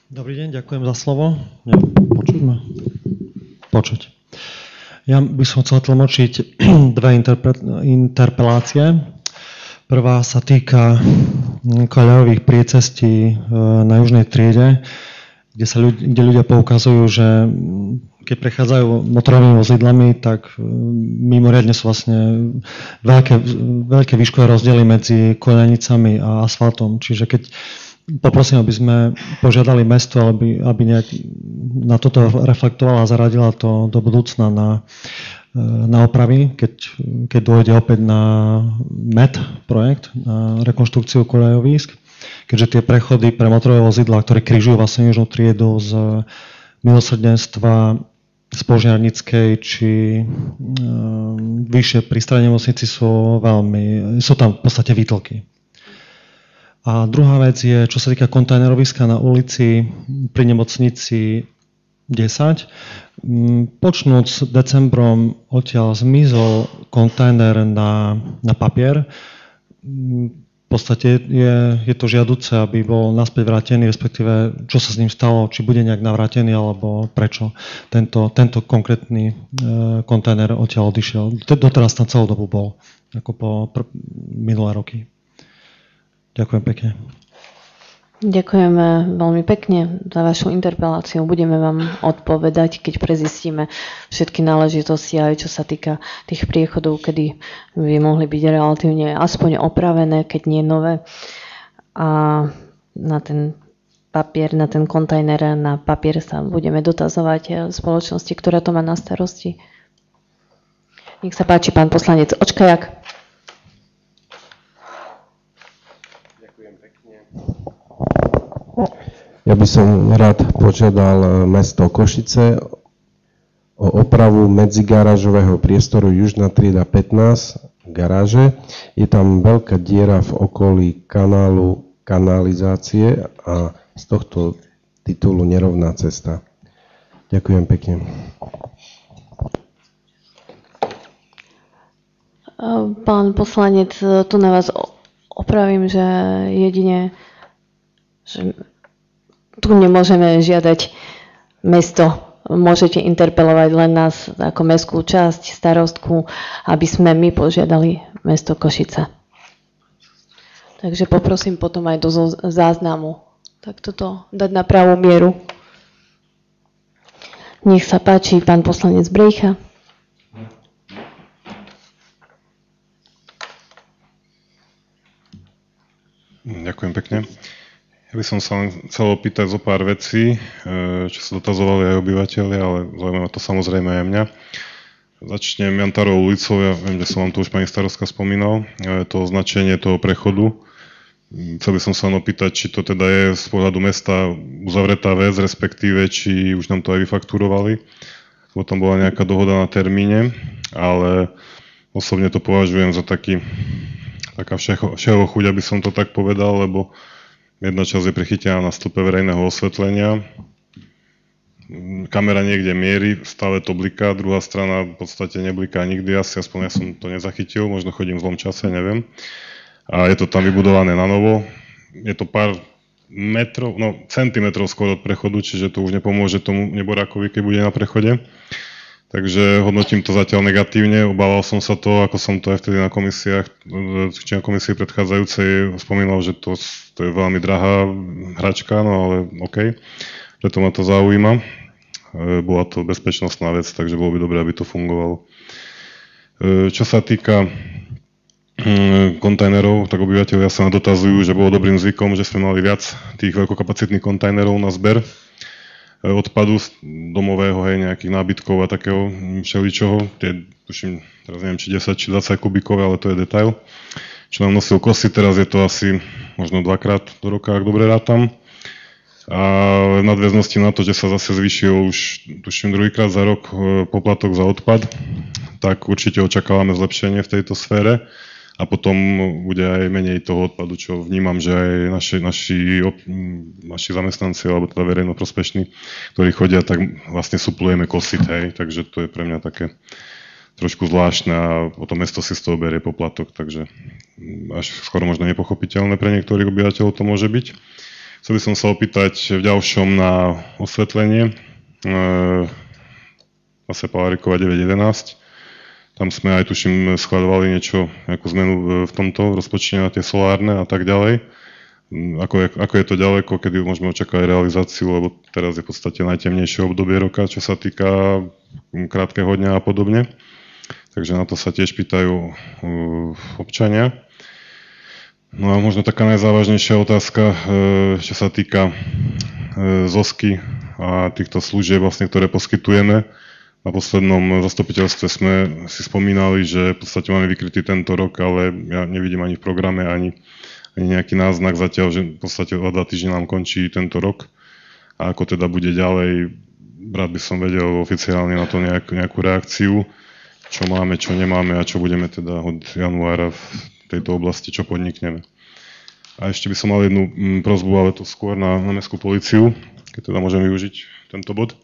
Speaker 7: Dobrý deň, ďakujem za slovo. Počuť ma? Počuť. Ja by som chcel tlmočiť dve interpelácie. Prvá sa týka koľajových priecestí na južnej triede, kde ľudia poukazujú, že keď prechádzajú motorovými vozidlami, tak mimoriadne sú vlastne veľké výškové rozdiely medzi koľajnicami a asfaltom. Čiže keď poprosím, aby sme požiadali mesto, aby nejak na toto reflektovala a zaradila to do budúcna na opravy, keď dôjde opäť na MET projekt, na rekonštrukciu koľajovísk, keďže tie prechody pre motorové vozidlá, ktoré križujú vlastne južnú triedu z Milosrdenstva, z Požiarnickej či vyššie pri strane nemocnici sú tam v podstate výtlky. A druhá vec je, čo sa týka kontajneroviska na ulici pri nemocnici 10. Počnúc decembrom odtiaľ zmizol kontajner na papier. V podstate je to žiaduce, aby bol naspäť vrátený, respektíve čo sa s ním stalo, či bude nejak navrátený, alebo prečo tento konkrétny kontajner odtiaľ odišiel. Doteraz tam celú dobu bol, ako po minulé roky. Ďakujem pekne.
Speaker 1: Ďakujeme veľmi pekne za vašu interpeláciu. Budeme vám odpovedať, keď prezistíme všetky náležitosti, aj čo sa týka tých priechodov, kedy by mohli byť relatívne aspoň opravené, keď nie nové. A na ten papier, na ten kontajner, na papier sa budeme dotazovať spoločnosti, ktorá to má na starosti. Nech sa páči, pán poslanec Očkajak.
Speaker 3: Ja by som rád požiadal mesto Košice o opravu medzigarážového priestoru Južná trieda 15 garáže. Je tam veľká diera v okolí kanalizácie a z tohto titulu nerovná cesta. Ďakujem pekne.
Speaker 1: Pán poslanec, tu na vás opravím, že jedine, že tu nemôžeme žiadať mesto. Môžete interpelovať len nás ako mestskú časť, starostku, aby sme my požiadali mesto Košice. Takže poprosím potom aj do záznamu tak toto dať na pravú mieru. Nech sa páči, pán poslanec Brejcha.
Speaker 4: Ďakujem pekne. Ja by som sa len chcel opýtať zo pár vecí, čo sa dotazovali aj obyvateľi, ale zaujímavé to samozrejme aj mňa. Začnem Jantárovou ulicou, ja viem, že som vám tu už pani starostka spomínal, to označenie toho prechodu. Chcel by som sa len opýtať, či to teda je z pohľadu mesta uzavretá vec, respektíve či už nám to aj vyfakturovali, lebo tam bola nejaká dohoda na termíne, ale osobne to považujem za taká všeho chuť, aby som to tak povedal, lebo jedna časť je prichytená na stĺpe verejného osvetlenia kamera niekde mierí, stále to bliká, druhá strana v podstate nebliká nikdy asi, aspoň ja som to nezachytil, možno chodím v zlom čase, neviem. A je to tam vybudované na novo. Je to pár metrov, no centimetrov skôr od prechodu, čiže to už nepomôže tomu neborákovi, keď bude na prechode. Takže hodnotím to zatiaľ negatívne, obával som sa to, ako som to aj vtedy na komisiách, či na komisii predchádzajúcej spomínal, že to je veľmi drahá hračka, no ale OK, preto ma to zaujíma. Bola to bezpečnostná vec, takže bolo by dobré, aby to fungovalo. Čo sa týka kontajnerov, tak obyvateľia sa dotazujú, že bolo dobrým zvykom, že sme mali viac tých veľkokapacitných kontajnerov na zber odpadu domového, hej, nejakých nábytkov a takého všeličoho. Tie, tuším, teraz neviem, či 10, či 20 kubíkové, ale to je detail. Čo nám nosil Kosy, teraz je to asi možno 2-krát do roka, ak dobre rátam. A v nadväznosti na to, že sa zase zvýšil už, tuším, druhýkrát za rok poplatok za odpad, tak určite očakávame zlepšenie v tejto sfére. A potom bude aj menej toho odpadu, čo vnímam, že aj naši zamestnanci, alebo teda verejnoprospešní, ktorí chodia, tak vlastne suplujeme Kosit, hej, takže to je pre mňa také trošku zvláštne a potom mesto si z toho berie poplatok, takže až skoro možno nepochopiteľné pre niektorých obyvateľov to môže byť. Chcel by som sa opýtať v ďalšom na osvetlenie, zase Palárikova 911. Tam sme aj, tuším, schváľovali nejakú zmenu v tomto rozpočte na tie solárne a tak ďalej. Ako je to ďaleko, kedy môžeme očakávať realizáciu, lebo teraz je v podstate najtemnejšie obdobie roka, čo sa týka krátkeho dňa a podobne. Takže na to sa tiež pýtajú občania. No a možno taká najzávažnejšia otázka, čo sa týka ZOSky a týchto služieb, vlastne, ktoré poskytujeme. Na poslednom zastupiteľstve sme si spomínali, že v podstate máme vykrytý tento rok, ale ja nevidím ani v programe, ani nejaký náznak zatiaľ, že v podstate o 2 týždne nám končí tento rok. A ako teda bude ďalej, rád by som vedel oficiálne na to nejakú reakciu, čo máme, čo nemáme a čo budeme teda od januára v tejto oblasti, čo podnikneme. A ešte by som mal jednu prosbu, ale to skôr na mestskú políciu, keď teda môžem využiť tento bod.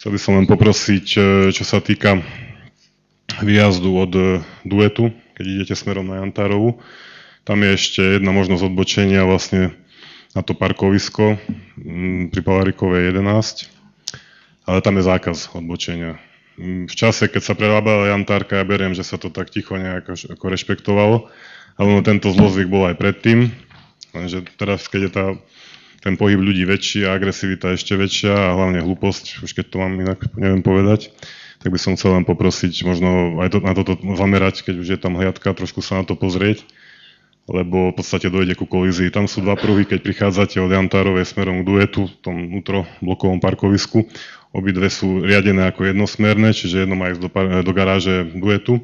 Speaker 4: Chcel by som len poprosiť, čo sa týka výjazdu od Duetu, keď idete smerom na Jantárovu. Tam je ešte jedna možnosť odbočenia vlastne na to parkovisko pri Palárikovej 11, ale tam je zákaz odbočenia. V čase, keď sa prerábala Jantárka, ja beriem, že sa to tak ticho nejako ako rešpektovalo, ale tento zlozvyk bol aj predtým, lenže teraz, keď je ten pohyb ľudí väčší a agresivita ešte väčšia a hlavne hlúposť, už keď to mám inak neviem povedať, tak by som chcel len poprosiť možno aj na toto zamerať, keď už je tam hliadka, trošku sa na to pozrieť, lebo v podstate dojde ku kolízii. Tam sú 2 pruhy, keď prichádzate od Jantárovej smerom k Duetu, v tom vnútroblokovom parkovisku. Obidve sú riadené ako jednosmerné, čiže jedno má ísť do garáže Duetu,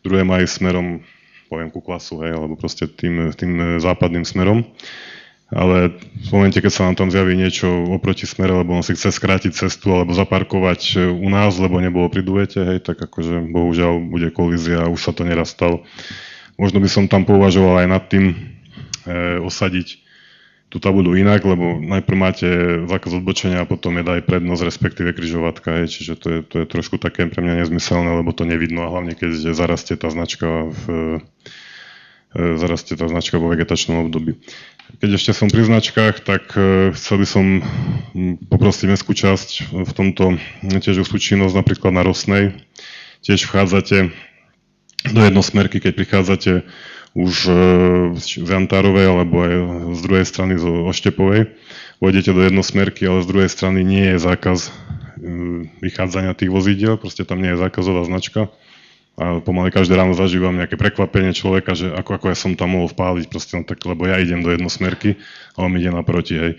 Speaker 4: druhé má ísť smerom, poviem, ku Klasu, hej, alebo proste tým západným smerom. Ale v momente, keď sa nám tam zjaví niečo oproti smere, lebo on si chce skrátiť cestu alebo zaparkovať u nás, lebo nebolo pri Duete, hej, tak akože bohužiaľ bude kolízia a už sa to neraz stalo. Možno by som tam pouvažoval aj nad tým osadiť tú tabuľu inak, lebo najprv máte zákaz odbočenia a potom je daj prednosť, respektíve križovatka, hej, čiže to je trošku také pre mňa nezmyselné, lebo to nevidno a hlavne keď zarastie tá značka vo vegetačnom období. Keď ešte som pri značkách, tak chcel by som poprosiť mestskú časť v tomto tiež usúčinnosť, napríklad na Rosnej. Tiež vchádzate do jednosmerky, keď prichádzate už z Jantárovej alebo aj z druhej strany z Oštepovej. Vojdete do jednosmerky, ale z druhej strany nie je zákaz vychádzania tých vozidiel, proste tam nie je zákazová značka. A pomaly každé ráno zažívam nejaké prekvapenie človeka, že ako ja som tam mohol vpáliť, proste no tak, lebo ja idem do jednosmerky a on ide naproti, hej.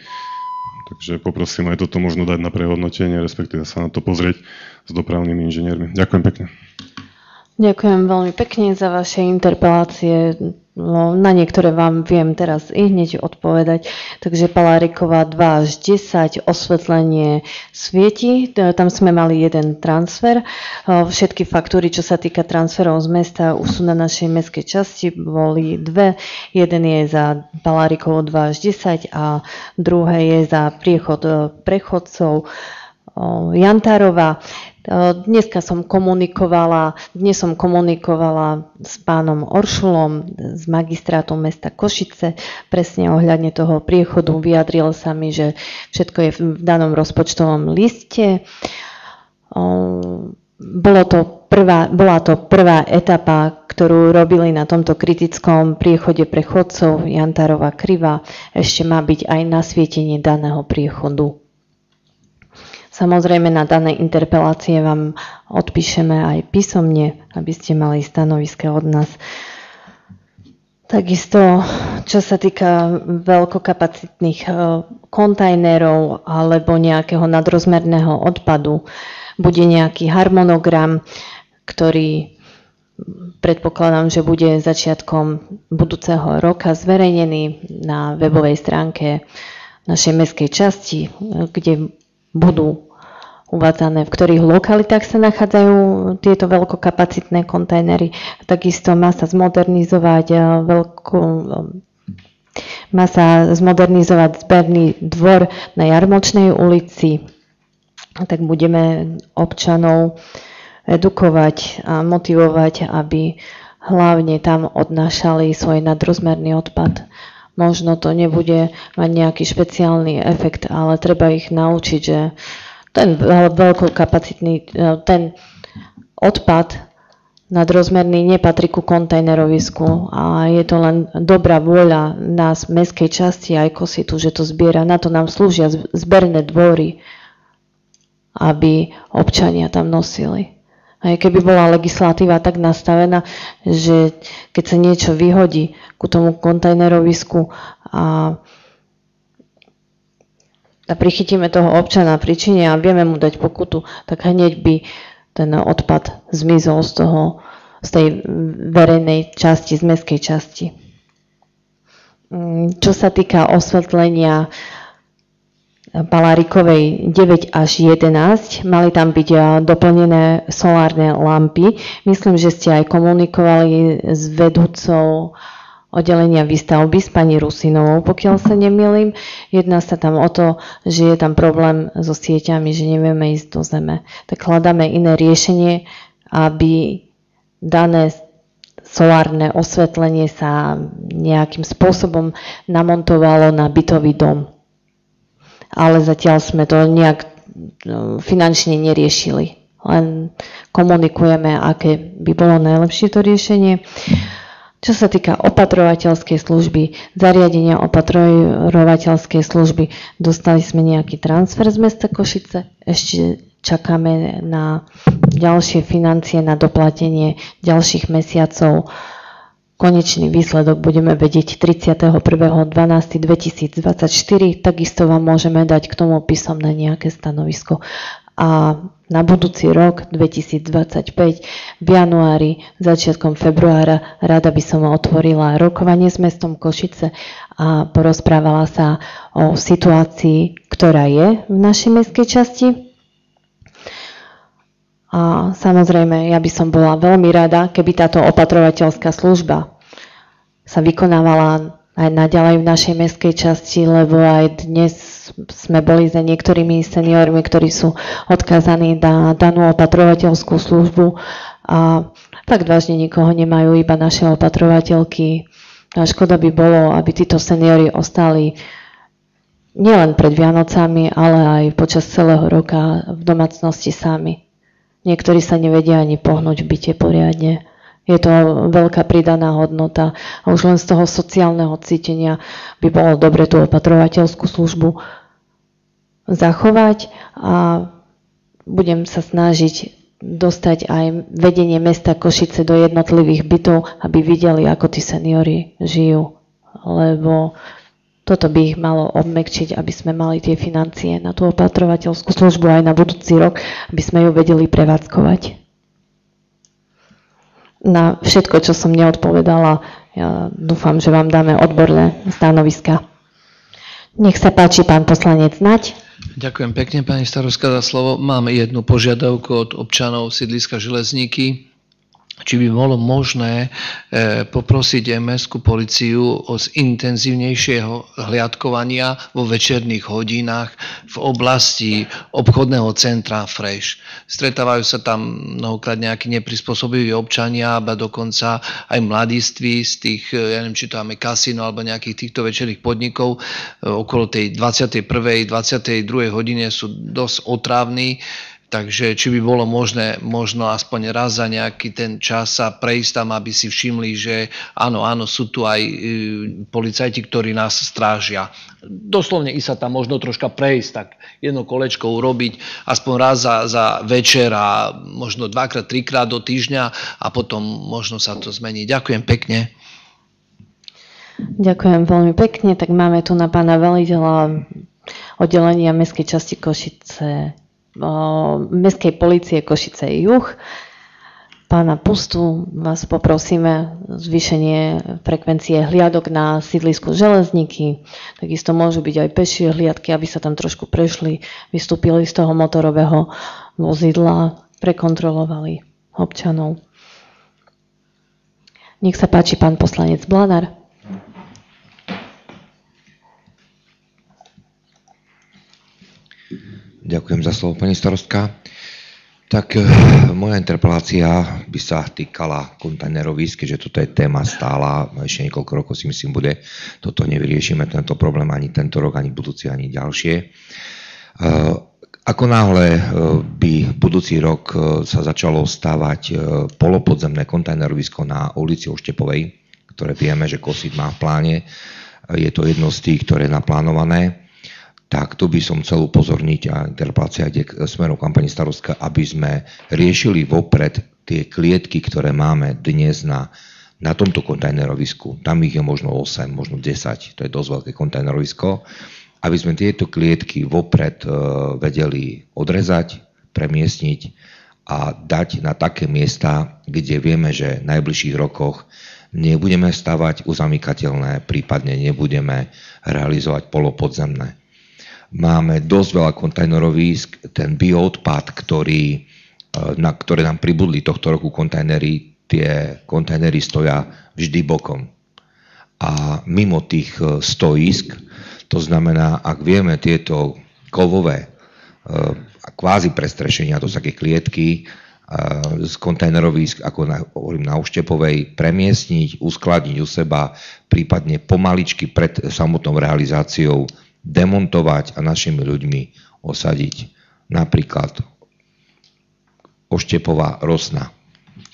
Speaker 4: Takže poprosím aj toto možno dať na prehodnotenie, respektíve sa na to pozrieť s dopravnými inžiniermi. Ďakujem pekne.
Speaker 1: Ďakujem veľmi pekne za vaše interpelácie. Na niektoré vám viem teraz i hneď odpovedať. Takže Paláriková 2 až 10, osvetlenie svieti. Tam sme mali jeden transfer. Všetky faktúry, čo sa týka transferov z mesta, už sú na našej mestskej časti. Boli 2. Jeden je za Palárikovú 2 až 10 a druhé je za priechod prechodcov Jantárova. Dnes som komunikovala s pánom Oršulom z magistrátu mesta Košice, presne ohľadne toho priechodu. Vyjadril sa mi, že všetko je v danom rozpočtovom liste. Bola to prvá etapa, ktorú robili na tomto kritickom priechode pre chodcov Jantárova kriva. Ešte má byť aj nasvietenie daného priechodu. Samozrejme, na dané interpelácie vám odpíšeme aj písomne, aby ste mali stanoviska od nás. Takisto, čo sa týka veľkokapacitných kontajnerov alebo nejakého nadrozmerného odpadu, bude nejaký harmonogram, ktorý predpokladám, že bude začiatkom budúceho roka zverejnený na webovej stránke našej mestskej časti, kde budú uvádzané, v ktorých lokalitách sa nachádzajú tieto veľkokapacitné kontajnery. Takisto má sa zmodernizovať zberný dvor na Jarmočnej ulici. Tak budeme občanov edukovať a motivovať, aby hlavne tam odnášali svoj nadrozmerný odpad. Možno to nebude mať nejaký špeciálny efekt, ale treba ich naučiť, že ten veľkokapacitný, ten odpad nadrozmerný nepatrí ku kontajnerovisku a je to len dobrá vôľa nás v mestskej časti aj Kositu, že to zbiera. Na to nám slúžia zberné dvory, aby občania tam nosili. Aj keby bola legislatíva tak nastavená, že keď sa niečo vyhodí ku tomu kontajnerovisku a prichytíme toho občana pri čine a vieme mu dať pokutu, tak hneď by ten odpad zmizol z tej verejnej časti, z mestskej časti. Čo sa týka osvetlenia Palárikovej 9 až 11, mali tam byť doplnené solárne lampy. Myslím, že ste aj komunikovali s vedúcou oddelenia výstavby s pani Rusinovou, pokiaľ sa nemýlim. Jedná sa tam o to, že je tam problém so sieťami, že nevieme ísť do zeme. Tak hľadáme iné riešenie, aby dané solárne osvetlenie sa nejakým spôsobom namontovalo na bytový dom. Ale zatiaľ sme to nejak finančne neriešili. Len komunikujeme, aké by bolo najlepšie to riešenie. Čo sa týka opatrovateľskej služby, zariadenia opatrovateľskej služby, dostali sme nejaký transfer z mesta Košice. Ešte čakáme na ďalšie financie, na doplatenie ďalších mesiacov. Konečný výsledok budeme vedieť 31.12.2024. Takisto vám môžeme dať k tomu písomné nejaké stanovisko. A na budúci rok 2025 v januári, začiatkom februára rada by som otvorila rokovanie s mestom Košice a porozprávala sa o situácii, ktorá je v našej mestskej časti. A samozrejme, ja by som bola veľmi rada, keby táto opatrovateľská služba sa vykonávala aj naďalej v našej mestskej časti, lebo aj dnes sme boli za niektorými seniormi, ktorí sú odkázaní na danú opatrovateľskú službu a fakt vážne nikoho nemajú, iba naše opatrovateľky. A škoda by bolo, aby títo seniori ostali nielen pred Vianocami, ale aj počas celého roka v domácnosti sami. Niektorí sa nevedia ani pohnúť v byte poriadne. Je to veľká pridaná hodnota a už len z toho sociálneho cítenia by bolo dobre tú opatrovateľskú službu zachovať a budem sa snažiť dostať aj vedenie mesta Košice do jednotlivých bytov, aby videli, ako tí seniori žijú. Lebo toto by ich malo obmäkčiť, aby sme mali tie financie na tú opatrovateľskú službu aj na budúci rok, aby sme ju vedeli prevádzkovať. Na všetko, čo som neodpovedala, ja dúfam, že vám dáme odborné stanoviska. Nech sa páči, pán poslanec Naď.
Speaker 10: Ďakujem pekne, pani starostka, za slovo. Mám jednu požiadavku od občanov sídliska Železníky. či by bolo možné poprosiť mestskú políciu o zintenzívnejšieho hliadkovania vo večerných hodinách v oblasti obchodného centra Fresh. Stretávajú sa tam mnohokrát nejakí neprispôsobiví občania, a dokonca aj mladiství z tých, ja neviem, či to máme kasino alebo nejakých týchto večerných podnikov, okolo tej 21. 22. hodine sú dosť otrávni. Takže či by bolo možno aspoň raz za nejaký ten čas sa prejsť tam, aby si všimli, že áno, sú tu aj policajti, ktorí nás strážia. Doslovne sa tam možno troška prejsť, tak jedno kolečko urobiť, aspoň raz za večer a možno 2-3 krát do týždňa a potom možno sa to zmení. Ďakujem pekne.
Speaker 1: Ďakujem veľmi pekne. Tak máme tu na pána veliteľa oddelenia Mestskej časti Košice, Mestskej polície Košice Juh. Pána Pustu vás poprosíme zvýšenie frekvencie hliadok na sídlisku Železníky. Takisto môžu byť aj pešie hliadky, aby sa tam trošku prešli, vystúpili z toho motorového vozidla, prekontrolovali občanov. Nech sa páči, pán poslanec Blanár.
Speaker 6: Ďakujem za slovo, pani starostka. Tak moja interpelácia by sa týkala kontajnerovísk, keďže toto je téma stála, ešte niekoľko rokov si myslím bude. Toto nevyriešime, tento problém ani tento rok, ani budúci, ani ďalšie. Ako náhle by budúci rok sa začalo stávať polopodzemné kontajnerovisko na ulici Oštepovej, ktoré vieme, že KOSIT má v pláne, je to jedno z tých, ktoré je naplánované, tak tu by som chcel upozorniť, a interpelácia ide smerom k pani starostka, aby sme riešili vopred tie klietky, ktoré máme dnes na tomto kontajnerovisku. Tam ich je možno 8, možno 10, to je dosť veľké kontajnerovisko. Aby sme tieto klietky vopred vedeli odrezať, premiestniť a dať na také miesta, kde vieme, že v najbližších rokoch nebudeme stavať uzamykateľné, prípadne nebudeme realizovať polopodzemné. Máme dosť veľa kontajnerovísk, ten bioodpad, na ktoré nám pribudli tohto roku kontajnery, tie kontajnery stoja vždy bokom. A mimo tých stojísk, to znamená, ak vieme tieto kovové kvázi prestrešenia, to sú také klietky z kontajnerovísk, ako hovorím na Oštepovej, premiestniť, uskladniť u seba, prípadne pomaličky pred samotnou realizáciou demontovať a našimi ľuďmi osadiť. Napríklad Oštepová Rosna.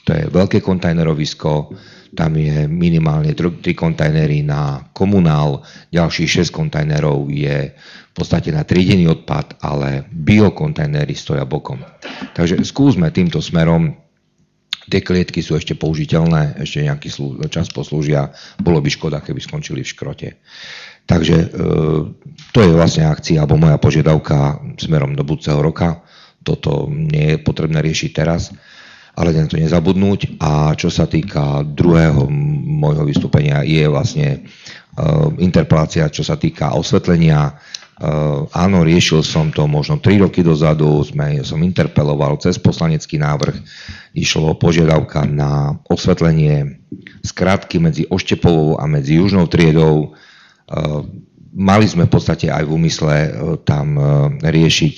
Speaker 6: To je veľké kontajnerovisko, tam je minimálne 3 kontajnery na komunál, ďalších 6 kontajnerov je v podstate na triedený odpad, ale biokontajnery stoja bokom. Takže skúsme týmto smerom. Tie klietky sú ešte použiteľné, ešte nejaký čas poslúžia, bolo by škoda, keby skončili v škrote. Takže to je vlastne akcia, alebo moja požiadavka smerom do budúceho roka. Toto nie je potrebné riešiť teraz, ale na to nezabudnúť. A čo sa týka druhého môjho vystúpenia, je vlastne interpelácia, čo sa týka osvetlenia. Áno, riešil som to možno 3 roky dozadu, som interpeloval cez poslanecký návrh, išlo požiadavka na osvetlenie skratky medzi Oštepovou a medzi Južnou triedou. Mali sme v podstate aj v úmysle tam riešiť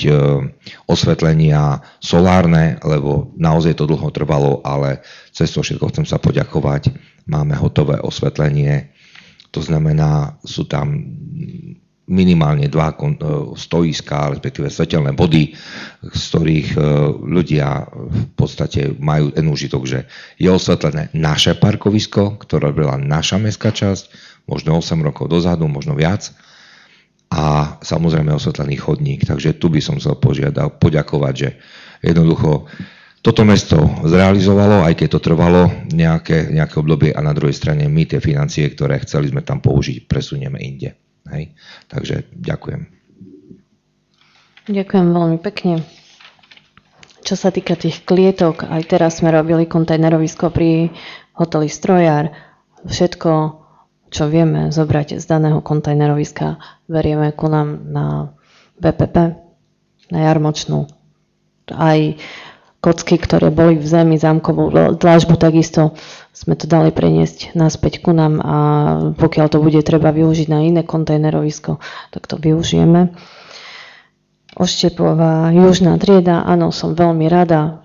Speaker 6: osvetlenia solárne, lebo naozaj to dlho trvalo, ale cez to všetko chcem sa poďakovať. Máme hotové osvetlenie, to znamená, sú tam minimálne 2 stoiská, respektíve svetelné body, z ktorých ľudia v podstate majú ten úžitok, že je osvetlené naše parkovisko, ktoré bola naša mestská časť, možno 8 rokov dozadu, možno viac, a samozrejme osvetlený chodník. Takže tu by som chcel poďakovať, že jednoducho toto mesto zrealizovalo, aj keď to trvalo nejaké obdobie, a na druhej strane my tie financie, ktoré chceli sme tam použiť, presunieme inde. Hej. Takže ďakujem.
Speaker 1: Ďakujem veľmi pekne. Čo sa týka tých klietok, aj teraz sme robili kontajnerovisko pri hoteli Strojar. Všetko, čo vieme zobrať z daného kontajneroviska, verieme ku nám na BPP, na Jarmočnú. Aj kocky, ktoré boli v zemi, zámkovú dlažbu, takisto sme to dali preniesť naspäť ku nám a pokiaľ to bude treba využiť na iné kontajnerovisko, tak to využijeme. Oštepová južná trieda, áno, som veľmi rada.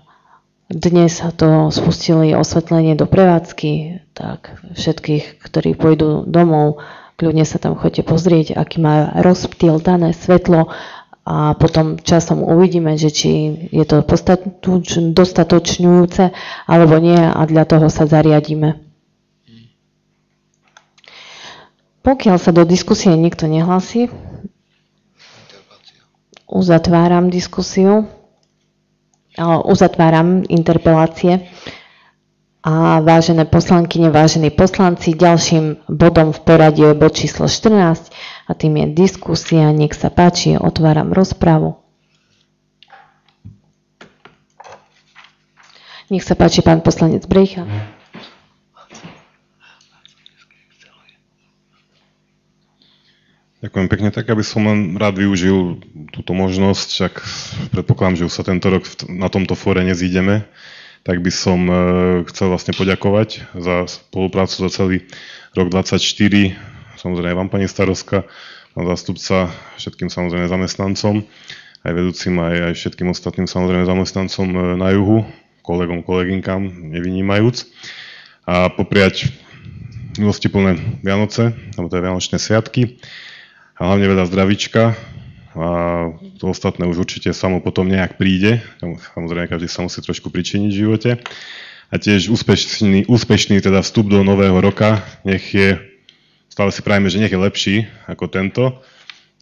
Speaker 1: Dnes to spustili osvetlenie do prevádzky, tak všetkých, ktorí pôjdu domov, kľudne sa tam choďte pozrieť, aký má rozptýl dané svetlo a potom časom uvidíme, že či je to dostatočňujúce alebo nie a dla toho sa zariadíme. Pokiaľ sa do diskusie nikto nehlási, uzatváram diskusiu. Uzatváram interpelácie a vážené poslankyne, vážení poslanci, ďalším bodom v poradí je bod číslo 14 a tým je diskusia. Nech sa páči, otváram rozpravu. Nech sa páči, pán poslanec Brejcha.
Speaker 4: Ďakujem pekne, tak aby som len rád využil túto možnosť, však predpokladám, že už sa tento rok na tomto fóre nezídeme, tak by som chcel vlastne poďakovať za spoluprácu za celý rok 2024, samozrejme aj vám, pani starostka, pán zástupca, všetkým samozrejme zamestnancom, aj vedúcim, aj všetkým ostatným samozrejme zamestnancom na juhu, kolegom, koleginkám, nevynímajúc. A popriať milostiplné Vianoce, alebo teda Vianočné sviatky, a hlavne veľa zdravíčka a to ostatné už určite samo potom nejak príde. Samozrejme, každý sa musí trošku pričiniť v živote. A tiež úspešný teda vstup do nového roka, nech je, stále si prajeme, že nech je lepší ako tento,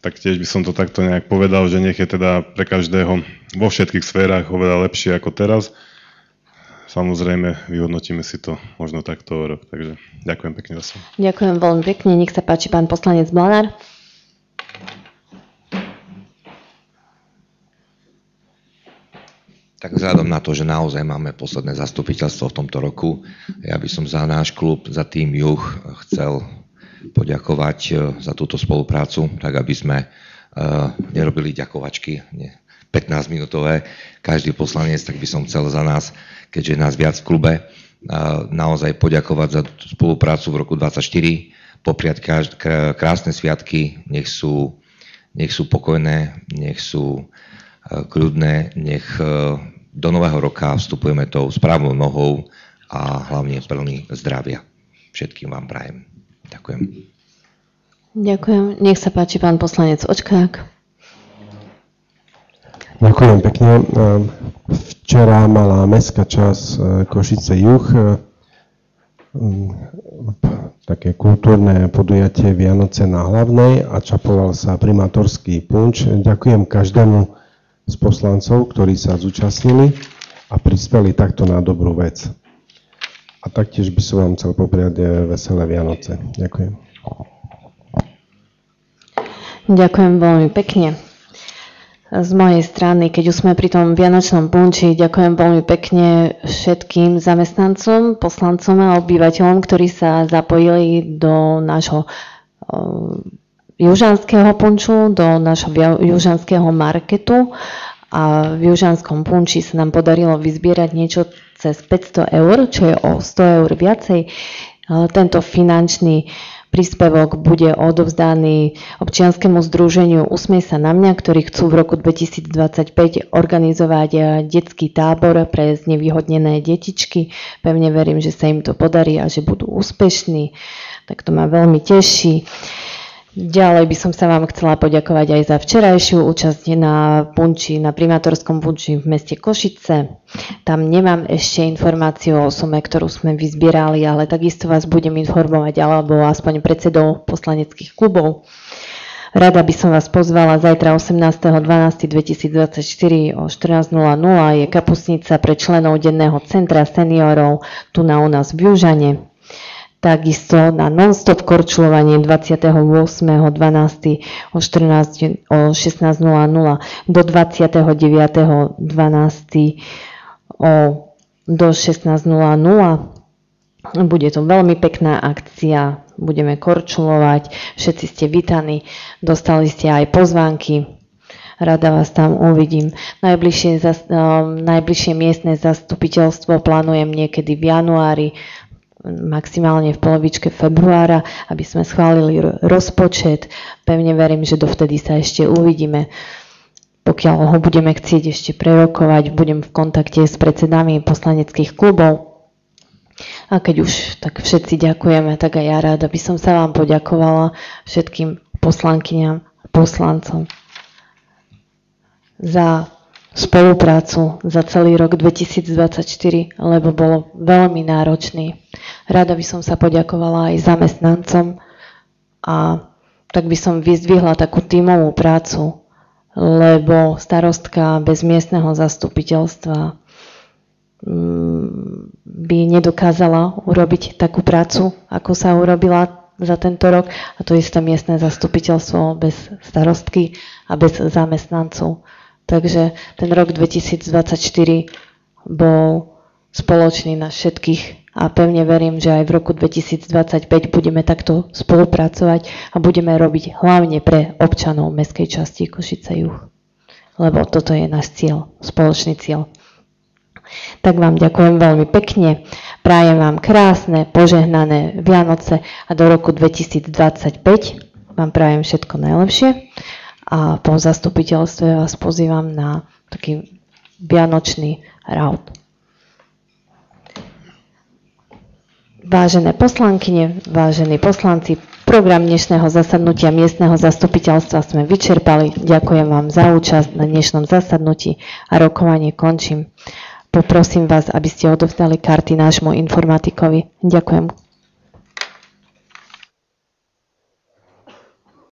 Speaker 4: tak tiež by som to takto nejak povedal, že nech je teda pre každého vo všetkých sférach oveľa lepšie ako teraz. Samozrejme, vyhodnotíme si to možno takto o rok. Takže ďakujem pekne za slovo.
Speaker 1: Ďakujem veľmi pekne. Nech sa páči, pán poslanec Blanár.
Speaker 6: Tak vzhľadom na to, že naozaj máme posledné zastupiteľstvo v tomto roku, ja by som za náš klub, za tým Juh chcel poďakovať za túto spoluprácu, tak aby sme nerobili ďakovačky 15-minútové. Každý poslanec, tak by som chcel za nás, keďže je nás viac v klube, naozaj poďakovať za spoluprácu v roku 2024, popriať krásne sviatky, nech sú pokojné, nech sú kľudné, nech do nového roka vstupujeme tou správnou nohou a hlavne plný zdravia. Všetkým vám prajem. Ďakujem.
Speaker 1: Ďakujem. Nech sa páči, pán poslanec Očkák.
Speaker 3: Ďakujem pekne. Včera mala mestská časť Košice Juh také kultúrne podujatie Vianoce na Hlavnej a čapoval sa primátorský punč. Ďakujem každému z poslancov, ktorí sa zúčastnili a prispeli takto na dobrú vec. A taktiež by som vám chcel popriať veselé Vianoce. Ďakujem.
Speaker 1: Ďakujem veľmi pekne. Z mojej strany, keď už sme pri tom Vianočnom punči, ďakujem veľmi pekne všetkým zamestnancom, poslancom a obyvateľom, ktorí sa zapojili do nášho južanského punču, do nášho južanského marketu a v južanskom punči sa nám podarilo vyzbierať niečo cez 500 eur, čo je o 100 eur viacej. Tento finančný príspevok bude odovzdaný občianskemu združeniu Usmej sa na mňa, ktorí chcú v roku 2025 organizovať detský tábor pre znevýhodnené detičky. Pevne verím, že sa im to podarí a že budú úspešní. Tak to ma veľmi teší. Ďalej by som sa vám chcela poďakovať aj za včerajšiu účasť na punči, na primátorskom punči v meste Košice. Tam nemám ešte informáciu o sume, ktorú sme vyzbierali, ale takisto vás budem informovať, alebo aspoň predsedov poslaneckých klubov. Rada by som vás pozvala zajtra 18.12.2024 o 14.00 je kapustnica pre členov denného centra seniorov tu u nás v Južane. Takisto na non-stop korčulovanie 28.12. o 16.00 do 29.12. do 16.00. Bude to veľmi pekná akcia, budeme korčulovať, všetci ste vítaní, dostali ste aj pozvánky Rada vás tam uvidím. Najbližšie miestne zastupiteľstvo plánujem niekedy v januári, maximálne v polovičke februára, aby sme schválili rozpočet. Pevne verím, že dovtedy sa ešte uvidíme. Pokiaľ ho budeme chcieť ešte prerokovať, budem v kontakte s predsedami poslaneckých klubov. A keď už tak všetci ďakujeme, tak aj ja rada by som sa vám poďakovala všetkým poslankyňam a poslancom za spoluprácu za celý rok 2024, lebo bolo veľmi náročný. Rada by som sa poďakovala aj zamestnancom a tak by som vyzdvihla takú tímovú prácu, lebo starostka bez miestneho zastupiteľstva by nedokázala urobiť takú prácu, ako sa urobila za tento rok, a to isté miestne zastupiteľstvo bez starostky a bez zamestnancov. Takže ten rok 2024 bol spoločný na všetkých a pevne verím, že aj v roku 2025 budeme takto spolupracovať a budeme robiť hlavne pre občanov mestskej časti Košice Juh. Lebo toto je náš cieľ, spoločný cieľ. Tak vám ďakujem veľmi pekne. Prajem vám krásne, požehnané Vianoce a do roku 2025 vám prajem všetko najlepšie. A po zastupiteľstve vás pozývam na taký vianočný raut. Vážené poslankyne, vážení poslanci, program dnešného zasadnutia miestneho zastupiteľstva sme vyčerpali. Ďakujem vám za účasť na dnešnom zasadnutí a rokovanie končím. Poprosím vás, aby ste odovzdali karty nášmu informatikovi. Ďakujem.